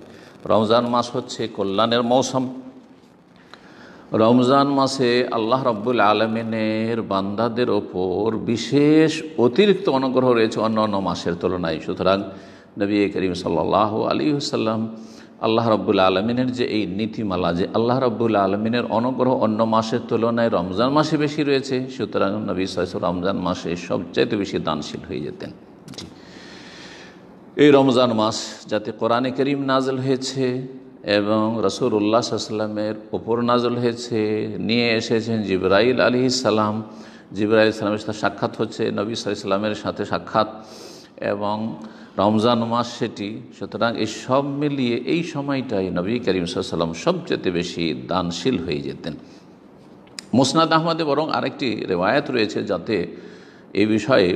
Speaker 1: রমজান মাস হচ্ছে কল্যাণের মৌসুম। রমজান মাসে আল্লাহ রাব্বুল আলামিনের বান্দাদের ওপর বিশেষ অতিরিক্ত অনুগ্রহ রয়েছে অন্য অন্য মাসের তুলনায়। সুতরাং নবী করিম সাল্লাল্লাহু আলাইহি ওয়াসাল্লাম আল্লাহ রাব্বুল আলামিনের যে এই নীতিমালা, যে আল্লাহ রাব্বুল আলামিনের অনুগ্রহ অন্য মাসের তুলনায় রমজান মাসে বেশি রয়েছে, সুতরাং নবী সাল্লাল্লাহু আলাইহি ওয়াসাল্লাম রমজান মাসে সবচাইতে বেশি দানশীল হয়ে যেতেন। এই রমজান মাস যাতে কোরআনে কারীম নাযিল হয়েছে এবং রাসূলুল্লাহ সাল্লাল্লাহু আলাইহি ওয়াসাল্লামের ওপর নাযিল হয়েছে, নিয়ে এসেছেন জিবরাইল আলাইহিস সালাম, জিবরাইল আলাইহিস সালামের সাথে সাক্ষাৎ হচ্ছে, নবী সাল্লাল্লাহু আলাইহি ওয়াসাল্লামের সাথে সাক্ষাৎ, এবং রমজান মাস সেটি। সুতরাং এই সব মিলিয়ে এই সময়টাই নবী করিম সাল্লাল্লাহু আলাইহি ওয়াসাল্লাম সবচেয়ে বেশি দানশীল হয়ে যেতেন। মুসনাদ আহমদে বরং আরেকটি রিওয়ায়াত রয়েছে যাতে এই বিষয়ে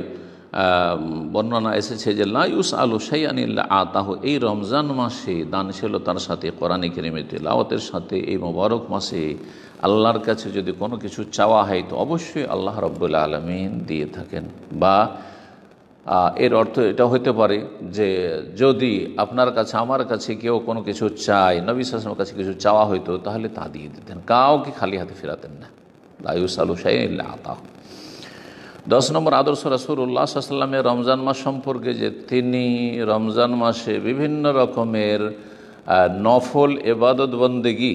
Speaker 1: বর্ণনা এসেছে যে লা ইউসআলু শাইআন ইল্লা আতাহু, এই রমজান মাসে দানশীলতার সাথে, কোরআনে কারীমের তিলাওয়াতের সাথে, এই মোবারক মাসে আল্লাহর কাছে যদি কোনো কিছু চাওয়া হয় তো অবশ্যই আল্লাহ রাব্বুল আলামিন দিয়ে থাকেন। বা এর অর্থ এটা হতে পারে যে যদি আপনার কাছে, আমার কাছে কেউ কোনো কিছু চায়, নবী সাল্লাল্লাহু আলাইহি ওয়াসাল্লামের কাছে কিছু চাওয়া হইতো তাহলে তা দিয়ে দিতেন, কাউকে খালি হাতে ফেরাতেন না। লা ইউসআলু শাইআন ইল্লা আতাহু। 10 নম্বর আদর্শ রাসূলুল্লাহ সাল্লাল্লাহু আলাইহি ওয়াসাল্লামের রমজান মাস সম্পর্কে যে তিনি রমজান মাসে বিভিন্ন রকমের নফল ইবাদত বন্দেগী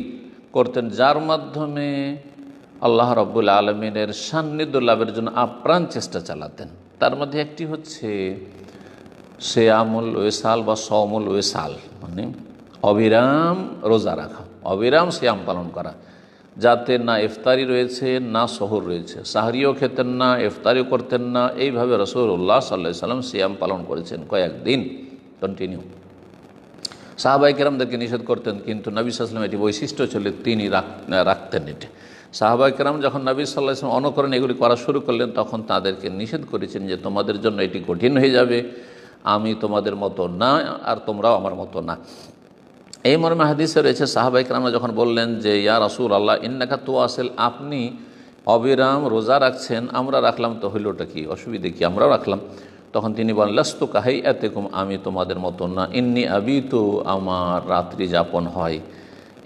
Speaker 1: করতেন, যার মাধ্যমে আল্লাহ রাব্বুল আলামিনের সান্নিধ্য লাভের জন্য আপ্রাণ চেষ্টা চালাতেন। তার মধ্যে একটি হচ্ছে সিয়ামুল ওয়েসাল বা সওমুল ওয়েসাল, মানে অবিরাম রোজা রাখা, অবিরাম সিয়াম পালন করা, যাতে না ইফতারি রয়েছে না সহর রয়েছে, সাহরিও খেতেন না, ইফতারিও করতেন না। এইভাবে রাসূলুল্লাহ সাল্লাল্লাহু আলাইহি ওয়াসাল্লাম সিয়াম পালন করেছেন কয়েকদিন কন্টিনিউ। সাহাবায়ে কেরামদেরকে নিষেধ করতেন, কিন্তু নবী সাল্লাল্লাহু আলাইহি ওয়াসাল্লাম এটি বৈশিষ্ট্য ছিল, তিনি রাখতেন এটি। সাহাবায়ে কেরাম যখন নবী সাল্লাল্লাহু আলাইহি ওয়াসাল্লাম অনুকরণ এগুলি করা শুরু করলেন, তখন তাদেরকে নিষেধ করেছেন যে তোমাদের জন্য এটি কঠিন হয়ে যাবে, আমি তোমাদের মতো না আর তোমরাও আমার মতো না। এই মর্মে হাদিসে রয়েছে সাহাবায়ে কেরামরা যখন বললেন যে ইয়া রাসূলুল্লাহ ইন্নাকা তুওয়াসিল, আপনি অবিরাম রোজা রাখছেন, আমরা রাখলাম তো হইলটা কি, অসুবিধে কি, আমরাও রাখলাম। তখন তিনি বলেন লাস্তু কাহাইয়াতিকুম, আমি তোমাদের মতো না। ইন্নি আবিতু, আমার রাত্রি যাপন হয়।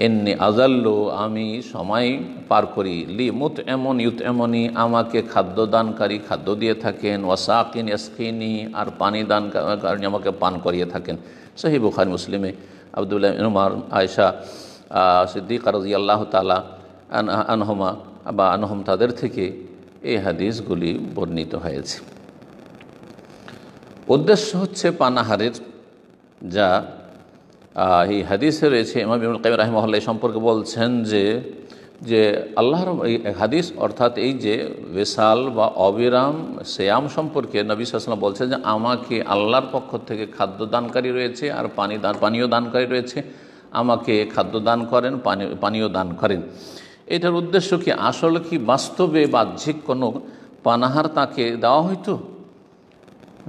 Speaker 1: এমনি আজাল্লু, আমি সময় পার করি। লি মুত এমন ইউত এমনই, আমাকে খাদ্যদানকারী খাদ্য দিয়ে থাকেন। ওয়াসাকিন ইয়াসকিনি, আর পানি দানকারী আমাকে পান করিয়ে থাকেন। সহিহ বুখারী মুসলিমে আব্দুল্লাহ ইবনে উমর, আয়েশা সিদ্দিকা রাদিয়াল্লাহু তাআলা আনহুমা বা আনহুম, তাদের থেকে এই হাদিসগুলি বর্ণিত হয়েছে। উদ্দেশ্য হচ্ছে পানাহারের, যা এই হাদিসে রয়েছে। ইমাম ইবনুল কাইয়িম রাহিমাহুল্লাহ এই সম্পর্কে বলছেন যে আল্লাহর এই হাদিস, অর্থাৎ এই যে ওয়েসাল বা অবিরাম সিয়াম সম্পর্কে নবী সাল্লাল্লাহু আলাইহি ওয়াসাল্লাম বলছেন যে আমাকে আল্লাহর পক্ষ থেকে খাদ্য দানকারী রয়েছে আর পানীয় দানকারী রয়েছে, আমাকে খাদ্য দান করেন, পানীয় দান করেন। এটার উদ্দেশ্য কি? আসলে কি বাস্তবে বাহ্যিক কোনো পানাহার তাকে দেওয়া হইতো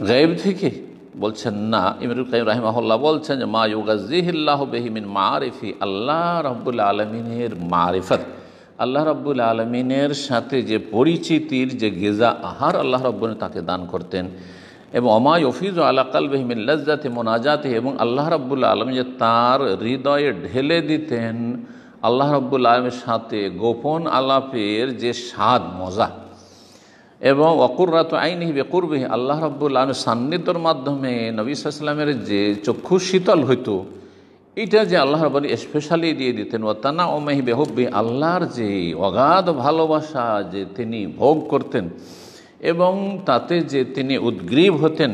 Speaker 1: গায়েব থেকে? বলছেন না। ইবনুল কাইয়িম রাহিমাহুল্লাহ বলছেন যে মা ইউগাজ্জিহিল্লাহু বিহি মিন মারিফি, আল্লাহ রাব্বুল আলামিনের মারিফত, আল্লাহ রাব্বুল আলামিনের সাথে যে পরিচিতির যে গিজা আহার আল্লাহ রাব্বুল তাকে দান করতেন। এবং অমা ইউফিজু আলা কলবিহি মিন লাজ্জাতি মুনাজাতিহি, এবং আল্লাহ রাব্বুল আলামিন যে তার হৃদয়ে ঢেলে দিতেন আল্লাহ রাব্বুল আলামিনের সাথে গোপন আলাপের যে স্বাদ মজা, এবং ওয়াকুররাতু আইনিহি বিকুরবিহি, আল্লাহ রাব্বুল আলামিনের সান্নিধ্যের মাধ্যমে নবী সাল্লাল্লাহু আলাইহি ওয়াসাল্লামের যে চক্ষু শীতল হইতো, এটা যে আল্লাহ রাব্বুল স্পেশালি দিয়ে দিতেন। ওয়াতানাউমিহি বিহুব্বিহি, আল্লাহর যে অগাধ ভালোবাসা যে তিনি ভোগ করতেন এবং তাতে যে তিনি উদ্গ্রীব হতেন,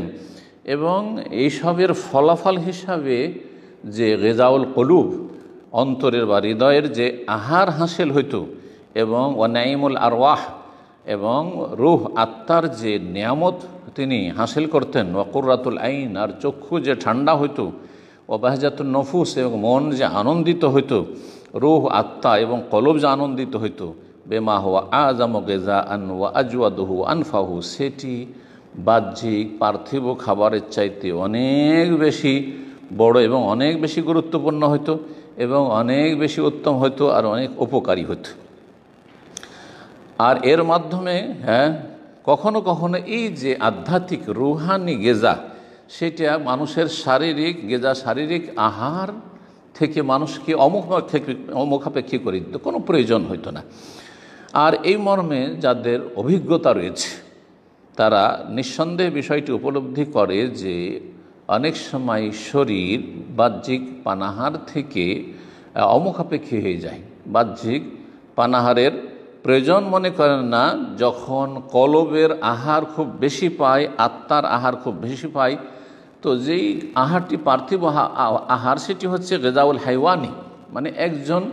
Speaker 1: এবং এইসবের ফলাফল হিসাবে যে গিজাউল কুলুব, অন্তরের বা হৃদয়ের যে আহার হাসিল হইতো, এবং ওয়ানাইমুল আরওয়াহ, এবং রূহ আত্মার যে নিয়ামত তিনি হাসিল করতেন। ওয়াকুররাতুল আইন, আর চক্ষু যে ঠান্ডা হইতো। ওয়াবাহজাতুন নফুস, এবং মন যে আনন্দিত হইতো, রূহ আত্মা এবং কলব যে আনন্দিত হইতো। বেমা হুয়া আযামু গিযাআন ওয়া আজওয়াদুহু আনফাহু, সেটি বাহ্যিক পার্থিব খাবারের চাইতে অনেক বেশি বড় এবং অনেক বেশি গুরুত্বপূর্ণ হইতো, এবং অনেক বেশি উত্তম হইতো, আর অনেক উপকারী হইতো। আর এর মাধ্যমে কখনো কখনো এই যে আধ্যাত্মিক রুহানি গেজা, সেটা মানুষের শারীরিক গেজা, শারীরিক আহার থেকে মানুষকে অমুখাপেক্ষী করে দিত, কোনো প্রয়োজন হইতো না। আর এই মর্মে যাদের অভিজ্ঞতা রয়েছে তারা নিঃসন্দেহে বিষয়টি উপলব্ধি করে যে অনেক সময় শরীর বাহ্যিক পানাহার থেকে অমুখাপেক্ষী হয়ে যায়। বাহ্যিক পানাহারের প্রয়োজন মনে করেন না যখন কলবের আহার খুব বেশি পায়, আত্মার আহার খুব বেশি পায়। তো যেই আহারটি পার্থিব আহার, সেটি হচ্ছে গিজাউল হাইওয়ানি, মানে একজন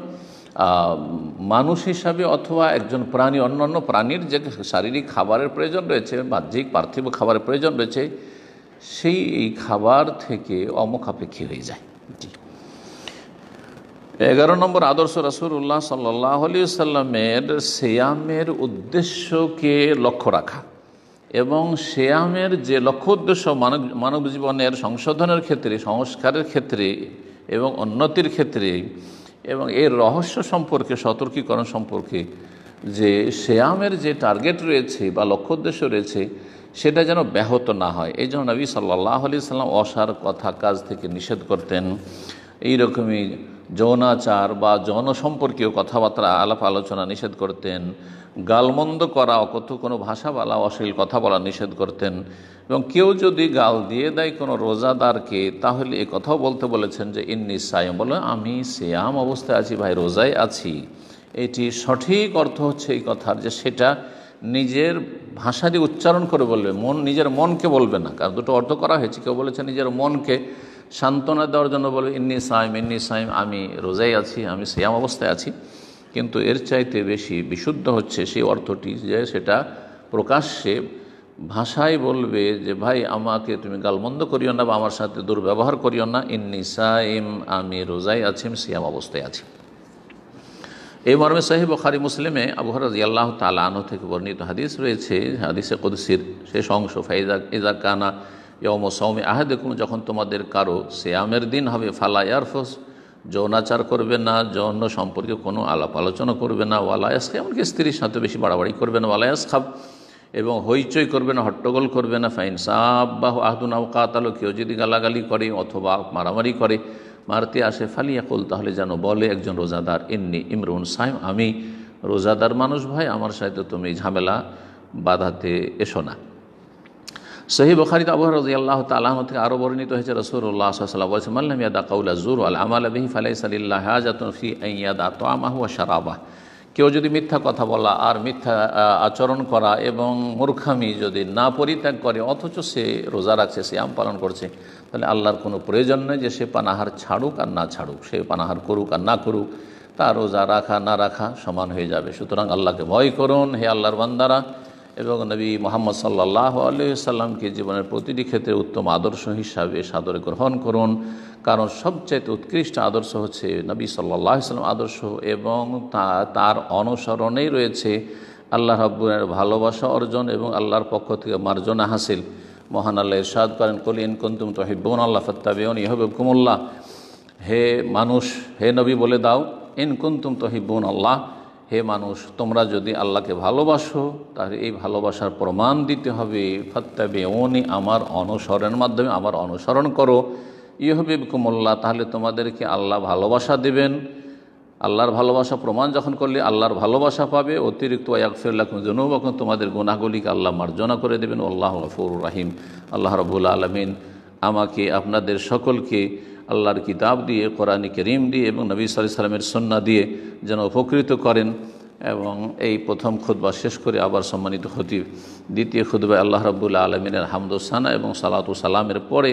Speaker 1: মানুষ হিসাবে অথবা একজন প্রাণী, অন্যান্য প্রাণীর যে শারীরিক খাবারের প্রয়োজন রয়েছে, বাহ্যিক পার্থিব খাবারের প্রয়োজন রয়েছে, সেই খাবার থেকে অমুখাপেক্ষী হয়ে যায়। 11 নম্বর আদর্শ রাসূলুল্লাহ সাল্লাল্লাহু আলাইহি ওয়াসাল্লামের সিয়ামের উদ্দেশ্যকে লক্ষ্য রাখা, এবং সিয়ামের যে লক্ষ্য উদ্দেশ্য মানব জীবনের সংশোধনের ক্ষেত্রে, সংস্কারের ক্ষেত্রে এবং উন্নতির ক্ষেত্রে, এবং এর রহস্য সম্পর্কে, সতর্কীকরণ সম্পর্কে, যে সিয়ামের যে টার্গেট রয়েছে বা লক্ষ্য উদ্দেশ্য রয়েছে, সেটা যেন ব্যাহত না হয়। এই জন্য নবী সাল্লাল্লাহু আলাইহি ওয়াসাল্লাম অসার কথা কাজ থেকে নিষেধ করতেন। এইরকমই যৌনাচার বা যৌন সম্পর্কীয় কথাবার্তা আলাপ আলোচনা নিষেধ করতেন। গালমন্দ করা, কোনো ভাষা বলা, অশ্লীল কথা বলা নিষেধ করতেন। এবং কেউ যদি গাল দিয়ে দেয় কোনো রোজাদারকে, তাহলে এ কথাও বলতে বলেছেন যে ইন্নী সাইম, বলে আমি সিয়াম অবস্থায় আছি, ভাই রোজায় আছি। এটি সঠিক অর্থ হচ্ছে এই কথার, যে সেটা নিজের ভাষা দিয়ে উচ্চারণ করে বলবে, নিজের মনকে বলবে না। কারণ দুটো অর্থ করা হয়েছে। কেউ বলেছে নিজের মনকে সান্ত্বনা দেওয়ার জন্য বলবে ইন্নী সাইম, আমি রোজায় আছি, আমি সিয়াম অবস্থায় আছি। কিন্তু এর চাইতে বেশি বিশুদ্ধ হচ্ছে সেই অর্থটি, যে সেটা প্রকাশ্যে ভাষায় বলবে যে ভাই আমাকে তুমি গালমন্দ করিও না বা আমার সাথে দুর্ব্যবহার করিও না, ইন্নী সাইম, আমি রোজায় আছি, আমি সিয়াম অবস্থায় আছি। এই মর্মে সহিহ বুখারী মুসলিমে আবু হুরায়রা রাদিয়াল্লাহু তাআলা আনহু থেকে বর্ণিত হাদিস রয়েছে, হাদিসে কুদসির শেষ অংশ, ইযা কানা ইয়াউমু সাওমি আহাদিকুম, যখন তোমাদের কারো সিয়ামের দিন হবে, ফালা ইয়ারফুস, যৌনাচার করবে না, যৌন সম্পর্কে কোনো আলাপ আলোচনা করবে না, ওয়ালা ইয়াসখাব, এমনকি স্ত্রীর সাথে বেশি বাড়াবাড়ি করবে না, ওয়ালা ইয়াসখাব, এবং হইচই করবে না, হট্টগোল করবে না। ফাইন সাব্বাহু আহদুন আও কাতালু, কেউ যদি গালাগালি করে অথবা মারামারি করে, মারতে আসে, ফালিয়াকুল, তাহলে যেন বলে একজন রোজাদার, ইন্নী ইমরুন সাইম, আমি রোজাদার মানুষ ভাই, আমার সাথে তুমি ঝামেলা বাধাতে এসো না। সহিহ বুখারীতে আবু হুরায়রা রাদিয়াল্লাহু তাআলা আনহু থেকে আরও বর্ণিত হয়েছে, রাসূলুল্লাহ সাল্লাল্লাহু আলাইহি ওয়াসাল্লাম বলেছেন, মান লাম ইয়াদা কাউলা যুর ওয়াল আমালা বিহি ফালাইসা লিল্লাহি হাজাতুন ফি আন ইয়াদা তাআমাহু ওয়া শারাবাহু। কেউ যদি মিথ্যা কথা বলা আর মিথ্যা আচরণ করা এবং মূর্খামি যদি না পরিত্যাগ করে, অথচ সে রোজা রাখছে, সিয়াম পালন করছে, তাহলে আল্লাহর কোনো প্রয়োজন নেই যে সে পানাহার ছাড়ুক আর না ছাড়ুক, সে পানাহার করুক আর না করুক, তার রোজা রাখা না রাখা সমান হয়ে যাবে। সুতরাং আল্লাহকে ভয় করুন হে আল্লাহর বান্দারা, এবং নবী মুহাম্মদ সাল্লাল্লাহু আলাইহি সাল্লামকে জীবনের প্রতিটি ক্ষেত্রে উত্তম আদর্শ হিসাবে সাদরে গ্রহণ করুন, কারণ সবচাইতে উৎকৃষ্ট আদর্শ হচ্ছে নবী সাল্লাল্লাহু আলাইহি সাল্লাম আদর্শ, এবং তার অনুসরণেই রয়েছে আল্লাহ রাব্বুলের ভালোবাসা অর্জন এবং আল্লাহর পক্ষ থেকে মার্জনা হাসিল। মহান আল্লাহ ইরশাদ করেন, কুল ইন কুনতুম তুহিব্বুনাল্লাহ ফাত্তাবিউনি ইউহিব্বুকুমুল্লাহ, হে মানুষ, হে নবী বলে দাও, ইন কুনতুম তুহিব্বুনাল্লাহ, হে মানুষ, তোমরা যদি আল্লাহকে ভালোবাসো তাহলে এই ভালোবাসার প্রমাণ দিতে হবে, ফাত্তাবিউনি, আমার অনুসরণের মাধ্যমে আমার অনুসরণ করো, ইউহিব্বুকুমুল্লাহ, তাহলে তোমাদেরকে আল্লাহ ভালোবাসা দেবেন। আল্লাহর ভালোবাসা প্রমাণ যখন করলে আল্লাহর ভালোবাসা পাবে, অতিরিক্ত ইয়াগফির লাকুম যুনুবাকুম, তোমাদের গুনাহগুলিকে আল্লাহ মার্জনা করে দেবেন। আল্লাহু গফুরুর রহিম। আল্লাহ রাব্বুল আলামিন আমাকে আপনাদের সকলকে আল্লাহর কিতাব দিয়ে, কোরআনে কারীম দিয়ে এবং নবী সাল্লাল্লাহু আলাইহি সাল্লামের সুন্নাহ দিয়ে যেন উপকৃত করেন। এবং এই প্রথম খুতবা শেষ করে আবার সম্মানিত খতিব দ্বিতীয় খুতবায় আল্লাহ রাব্বুল আলামিনের হামদ ও সানা এবং সালাত ও সালামের পরে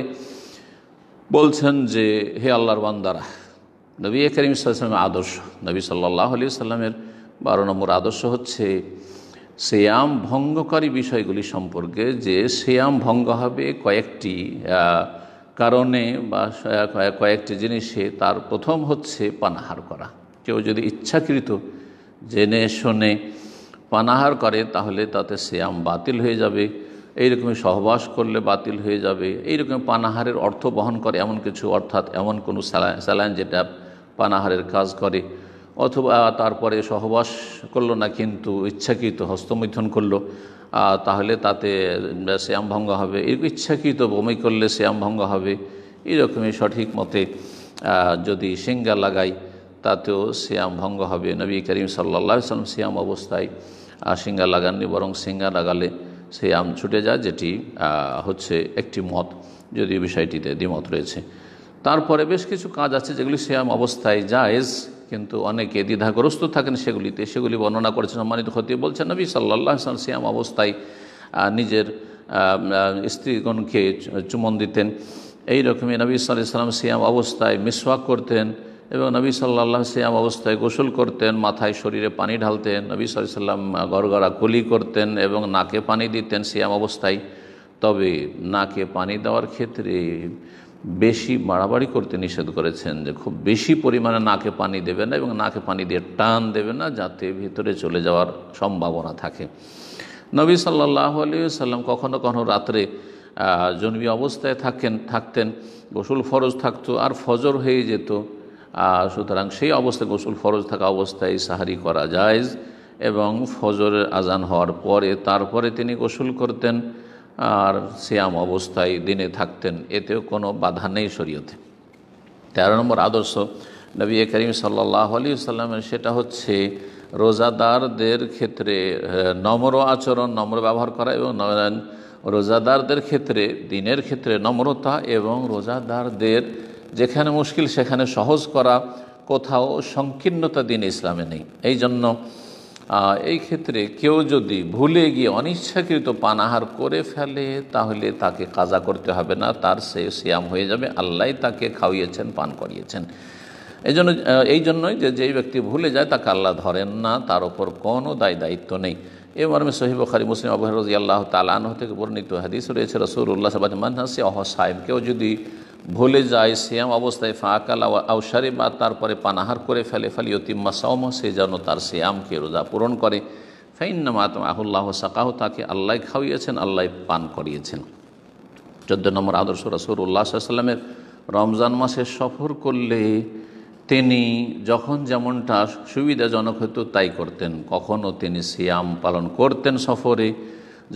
Speaker 1: বলছেন যে, হে আল্লাহর বান্দারা, নবী করিম সাল্লাল্লাহু আলাইহি ওয়াসাল্লামের আদর্শ, নবী সাল্লাল্লাহু আলাইহি ওয়াসাল্লামের 12 নম্বর আদর্শ হচ্ছে সিয়াম ভঙ্গকারী বিষয়গুলি সম্পর্কে, যে সিয়াম ভঙ্গ হবে কয়েকটি কারণে বা কয়েকটি জিনিসে। তার প্রথম হচ্ছে পানাহার করা। কেউ যদি ইচ্ছাকৃত জেনে শুনে পানাহার করে তাহলে তাতে সিয়াম বাতিল হয়ে যাবে। এইরকমই সহবাস করলে বাতিল হয়ে যাবে। এইরকম পানাহারের অর্থ বহন করে এমন কিছু, অর্থাৎ এমন কোনো স্যালাইন যেটা পানাহারের কাজ করে, অথবা তারপরে সহবাস করলো না কিন্তু ইচ্ছাকৃত হস্তমৈথুন করলো, তাহলে তাতে সিয়াম ভঙ্গ হবে। ইচ্ছাকৃত বমি করলে সিয়াম ভঙ্গ হবে। এইরকমই সঠিক মতে যদি সিঙ্গা লাগাই তাতেও সিয়াম ভঙ্গ হবে। নবী করিম সাল্লাল্লাহু আলাইহি ওয়াসাল্লাম সিয়াম অবস্থায় সিঙ্গা লাগাননি, বরং সিঙ্গা লাগালে সিয়াম ছুটে যায়, যেটি হচ্ছে একটি মত, যদিও বিষয়টিতে দ্বিমত রয়েছে। তারপরে বেশ কিছু কাজ আছে যেগুলি সিয়াম অবস্থায় জায়েজ, কিন্তু অনেকে দ্বিধাগ্রস্ত থাকেন সেগুলিতে। সেগুলি বর্ণনা করেছেন সম্মানিত খতিব, বলছেন নবী সাল্লাল্লাহু আলাইহি ওয়াসাল্লাম সিয়াম অবস্থায় নিজের স্ত্রীগণকে চুমন দিতেন। এই রকমই নবী সাল্লাল্লাহু আলাইহি ওয়াসাল্লাম সিয়াম অবস্থায় মিসওয়াক করতেন, এবং নবী সাল্লাল্লাহু আলাইহি ওয়াসাল্লাম সিয়াম অবস্থায় গোসল করতেন, মাথায় শরীরে পানি ঢালতেন। নবী সাল্লাল্লাহু আলাইহি ওয়াসাল্লাম গড়গড়া কুলি করতেন এবং নাকে পানি দিতেন সিয়াম অবস্থায়। তবে নাকে পানি দেওয়ার ক্ষেত্রে বেশি বাড়াবাড়ি করতে নিষেধ করেছেন, যে খুব বেশি পরিমাণে নাকে পানি দেবে না এবং নাকে পানি দিয়ে টান দেবে না, যাতে ভিতরে চলে যাওয়ার সম্ভাবনা থাকে। নবী সাল্লাল্লাহু আলাইহি ওয়াসাল্লাম কখনো কখনো রাত্রে জনবী অবস্থায় থাকতেন, গোসল ফরজ থাকতো আর ফজর হয়ে যেত। সুতরাং সেই অবস্থায় গোসল ফরজ থাকা অবস্থায় সাহারি করা জায়েজ, এবং ফজরের আজান হওয়ার পরে তারপরে তিনি গোসল করতেন আর সিয়াম অবস্থায় দিনে থাকতেন, এতেও কোনো বাধা নেই শরীয়তে। 13 নম্বর আদর্শ নবী করিম সাল্লাল্লাহু আলাইহি ওয়াসাল্লামের, সেটা হচ্ছে রোজাদারদের ক্ষেত্রে নম্র আচরণ, নম্র ব্যবহার করা, এবং রোজাদারদের ক্ষেত্রে দিনের ক্ষেত্রে নম্রতা, এবং রোজাদারদের যেখানে মুশকিল সেখানে সহজ করা, কোথাও সংকীর্ণতা দিন ইসলামে নেই। এই জন্য এই ক্ষেত্রে কেউ যদি ভুলে গিয়ে অনিচ্ছাকৃত পানাহার করে ফেলে তাহলে তাকে কাজা করতে হবে না, তার সে সিয়াম হয়ে যাবে, আল্লাহ তাকে খাওয়িয়েছেন, পান করিয়েছেন। এই জন্যই যেই ব্যক্তি ভুলে যায় তাকে আল্লাহ ধরেন না, তার ওপর কোনো দায়িত্ব নেই। এই মর্মে সহিহ বুখারী মুসলিম আবু হুরায়রা রাদিয়াল্লাহু তাআলা আনহু থেকে বর্ণিত হাদিস রয়েছে, রাসূলুল্লাহ সাল্লাল্লাহু আলাইহি ওয়াসাল্লাম মান নাসিয়া ওয়া সাইম, কেউ যদি ভুলে যায় সিয়াম অবস্থায় ফাআকালা আও শারিবা, তারপরে পানাহার করে ফেলে, ফালিয়ুতিম্মা সাওমা, সে যেন তার সিয়ামকে, রোজা পূরণ করে। ফাইন্নামা আতআমাহুল্লাহু ওয়া সাকাহু, তাকে আল্লাহ খাওয়িয়েছেন, আল্লাহ পান করিয়েছেন। 14 নম্বর আদর্শ রাসূলুল্লাহ সাল্লাল্লাহু আলাইহি ওয়াসাল্লামের, রমজান মাসে সফর করলে তিনি যখন যেমনটা সুবিধাজনক হতো তাই করতেন। কখনও তিনি সিয়াম পালন করতেন সফরে,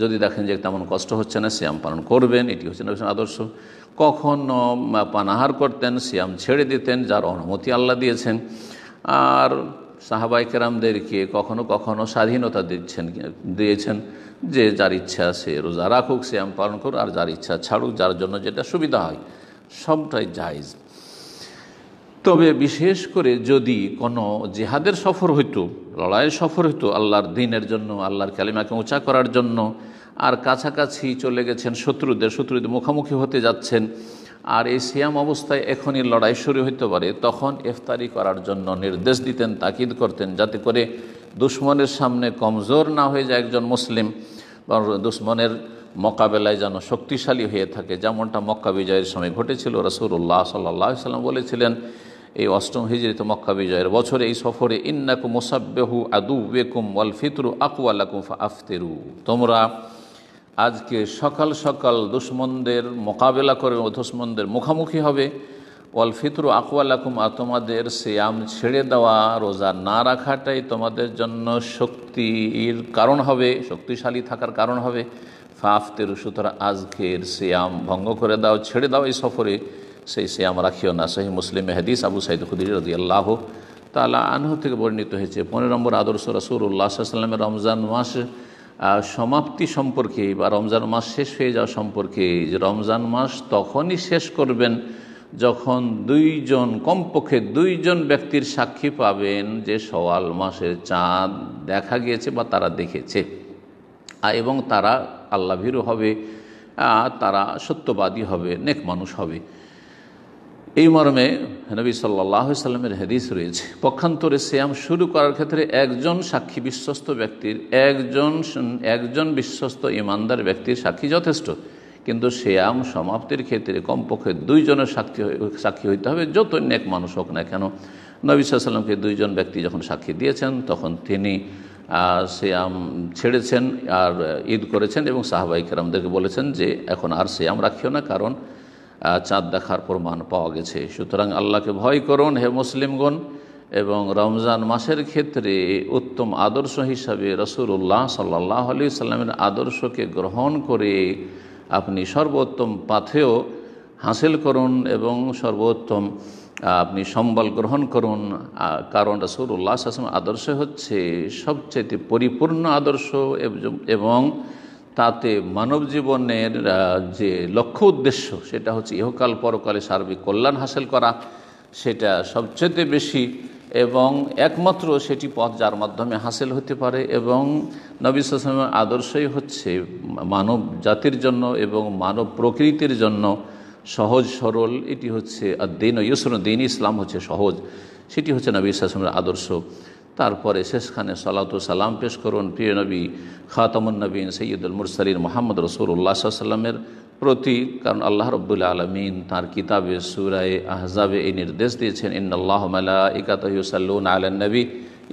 Speaker 1: যদি দেখেন যে তেমন কষ্ট হচ্ছে না, সিয়াম পালন করবেন, এটি হচ্ছে নবী সাল্লাল্লাহু আলাইহি ওয়াসাল্লাম আদর্শ। কখনো পানাহার করতেন, সিয়াম ছেড়ে দিতেন, যার অনুমতি আল্লাহ দিয়েছেন। আর সাহাবায়ে কেরামদেরকে কখনো কখনো স্বাধীনতা দিয়েছেন যে যার ইচ্ছা সে রোজা রাখুক, সিয়াম পালন করুক, আর যার ইচ্ছা ছাড়ুক, যার জন্য যেটা সুবিধা হয়, সবটাই জায়েজ। তবে বিশেষ করে যদি কোনো জিহাদের সফর হইতো, লড়াইয়ের সফর হইতো আল্লাহর দ্বীনের জন্য, আল্লাহর কালিমাকে উঁচা করার জন্য, আর কাছাকাছি চলে গেছেন শত্রুদের মুখোমুখি হতে যাচ্ছেন, আর এই সিয়াম অবস্থায় এখনই লড়াই শুরু হইতে পারে, তখন ইফতারি করার জন্য নির্দেশ দিতেন, তাকিদ করতেন, যাতে করে দুশ্মনের সামনে কমজোর না হয়ে যায় একজন মুসলিম, বা দুশ্মনের মোকাবেলায় যেন শক্তিশালী হয়ে থাকে, যেমনটা মক্কা বিজয়ের সময় ঘটেছিল। রাসূলুল্লাহ সাল্লাল্লাহু আলাইহি ওয়াসাল্লাম বলেছিলেন এই 8ম হিজরিতে মক্কা বিজয়ের বছরে, এই সফরে, ইন্নাকুম মুসাব্বিহু আদুওয়াকুম ওয়াল ফিতরু আকওয়া লাকুম ফাআফতিরু, তোমরা আজকে সকাল সকাল দুশ্মনদের মোকাবেলা করে দুশ্মনদের মুখোমুখি হবে, ওয়াল ফিতরু আকওয়া লাকুম, আর তোমাদের সিয়াম ছেড়ে দেওয়া, রোজা না রাখাটাই তোমাদের জন্য শক্তির কারণ হবে, শক্তিশালী থাকার কারণ হবে। ফাআফতিরু, সুতরাং আজকের সিয়াম ভঙ্গ করে দাও, ছেড়ে দাও এই সফরে, সেই সিয়াম রাখিও না। সহিহ মুসলিমে হাদিস আবু সাঈদ খুদরি রাদিয়াল্লাহু তাআলা আনহু থেকে বর্ণিত হয়েছে। 15 নম্বর আদর্শ রাসূলুল্লাহ সাল্লাল্লাহু আলাইহি ওয়াসাল্লামের রমজান মাস সমাপ্তি সম্পর্কে বা রমজান মাস শেষ হয়ে যাওয়া সম্পর্কে, যে রমজান মাস তখনই শেষ করবেন যখন কমপক্ষে দুইজন ব্যক্তির সাক্ষী পাবেন যে শাওয়াল মাসের চাঁদ দেখা গিয়েছে বা তারা দেখেছে, এবং তারা আল্লাহভীরু হবে, তারা সত্যবাদী হবে, নেক মানুষ হবে। এই মর্মে নবী সাল্লাল্লাহু আলাইহি ওয়াসাল্লামের হাদিস রয়েছে। পক্ষান্তরে সিয়াম শুরু করার ক্ষেত্রে একজন সাক্ষী, বিশ্বস্ত ব্যক্তির একজন বিশ্বস্ত ইমানদার ব্যক্তির সাক্ষী যথেষ্ট, কিন্তু সিয়াম সমাপ্তির ক্ষেত্রে কমপক্ষে দুইজনের সাক্ষী হইতে হবে, যত নেক মানুষ হোক না কেন। নবী সাল্লাল্লাহু আলাইহি ওয়াসাল্লামকে দুইজন ব্যক্তি যখন সাক্ষী দিয়েছেন, তখন তিনি সিয়াম ছেড়েছেন আর ঈদ করেছেন, এবং সাহাবায়ে কেরামদেরকে বলেছেন যে এখন আর সিয়াম রাখিও না, কারণ চাঁদ দেখার প্রমাণ পাওয়া গেছে। সুতরাং আল্লাহকে ভয় করুন হে মুসলিমগণ, এবং রমজান মাসের ক্ষেত্রে উত্তম আদর্শ হিসাবে রাসূলুল্লাহ সাল্লাল্লাহু আলাইহি ওয়াসাল্লামের আদর্শকে গ্রহণ করে আপনি সর্বোত্তম পাথেয় হাসিল করুন এবং সর্বোত্তম আপনি সম্বল গ্রহণ করুন। কারণ রাসূলুল্লাহ সাল্লাল্লাহু আলাইহি ওয়াসাল্লামের আদর্শ হচ্ছে সবচেয়ে পরিপূর্ণ আদর্শ, এবং তাতে মানব জীবনের যে লক্ষ্য উদ্দেশ্য, সেটা হচ্ছে ইহকাল পরকালে সার্বিক কল্যাণ হাসিল করা, সেটা সবচেয়ে বেশি এবং একমাত্র সেটি পথ যার মাধ্যমে হাসিল হতে পারে। এবং নবী সাল্লাল্লাহু আলাইহি ওয়াসাল্লামের আদর্শই হচ্ছে মানব জাতির জন্য এবং মানব প্রকৃতির জন্য সহজ সরল। এটি হচ্ছে আদ-দীন ইউসরুন, দ্বীন ইসলাম হচ্ছে সহজ, সেটি হচ্ছে নবী সাল্লাল্লাহু আলাইহি ওয়াসাল্লামের আদর্শ। তারপরে শেষখানে সালাতু সালাম পেশ করুন প্রিয় নবী খাতামুন নবীন সৈয়দুল মুরসালিন মুহাম্মদ রাসূলুল্লাহ সাল্লাল্লাহু আলাইহি ওয়াসাল্লামের প্রতি, কারণ আল্লাহ রাব্বুল আলামিন তার কিতাবে সূরা আহজাবে এই নির্দেশ দিয়েছেন, ইন্নাল্লাহা ওয়া মালাইকাতাহু ইউসাল্লুনা আলান নবী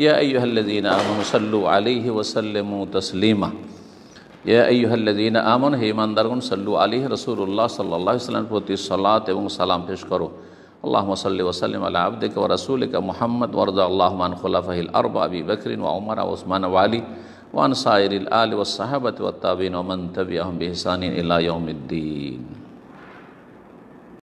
Speaker 1: ইয়া আইয়ুহাল্লাযীনা আমানু সাল্লু আলাইহি ওয়া সাল্লিমু তাসলিমা। ইয়া আইয়ুহাল্লাযীনা আমানু, হে ঈমানদারগণ, সাল্লু আলাইহি, রাসূলুল্লাহ সাল্লাল্লাহু আলাইহি ওয়াসাল্লামের প্রতি সালাত এবং সালাম পেশ করো। আল্লাহুম্মা সাল্লি ওয়া সাল্লিম আলা আবদিকা ওয়া রাসূলিকা মুহাম্মদ ওয়ারদা আল্লাহুম্মা আন খুলাফাহিল আরবা আবি বকরিন ওয়া উমর ওয়া উসমান ওয়া আলী ওয়া আন সাইরিল আলি ওয়াস সাহাবাতি ওয়াত তাবিঈন ওয়া মান তাবিআহুম বিইহসানিন ইলা ইয়াউমিদ্দিন।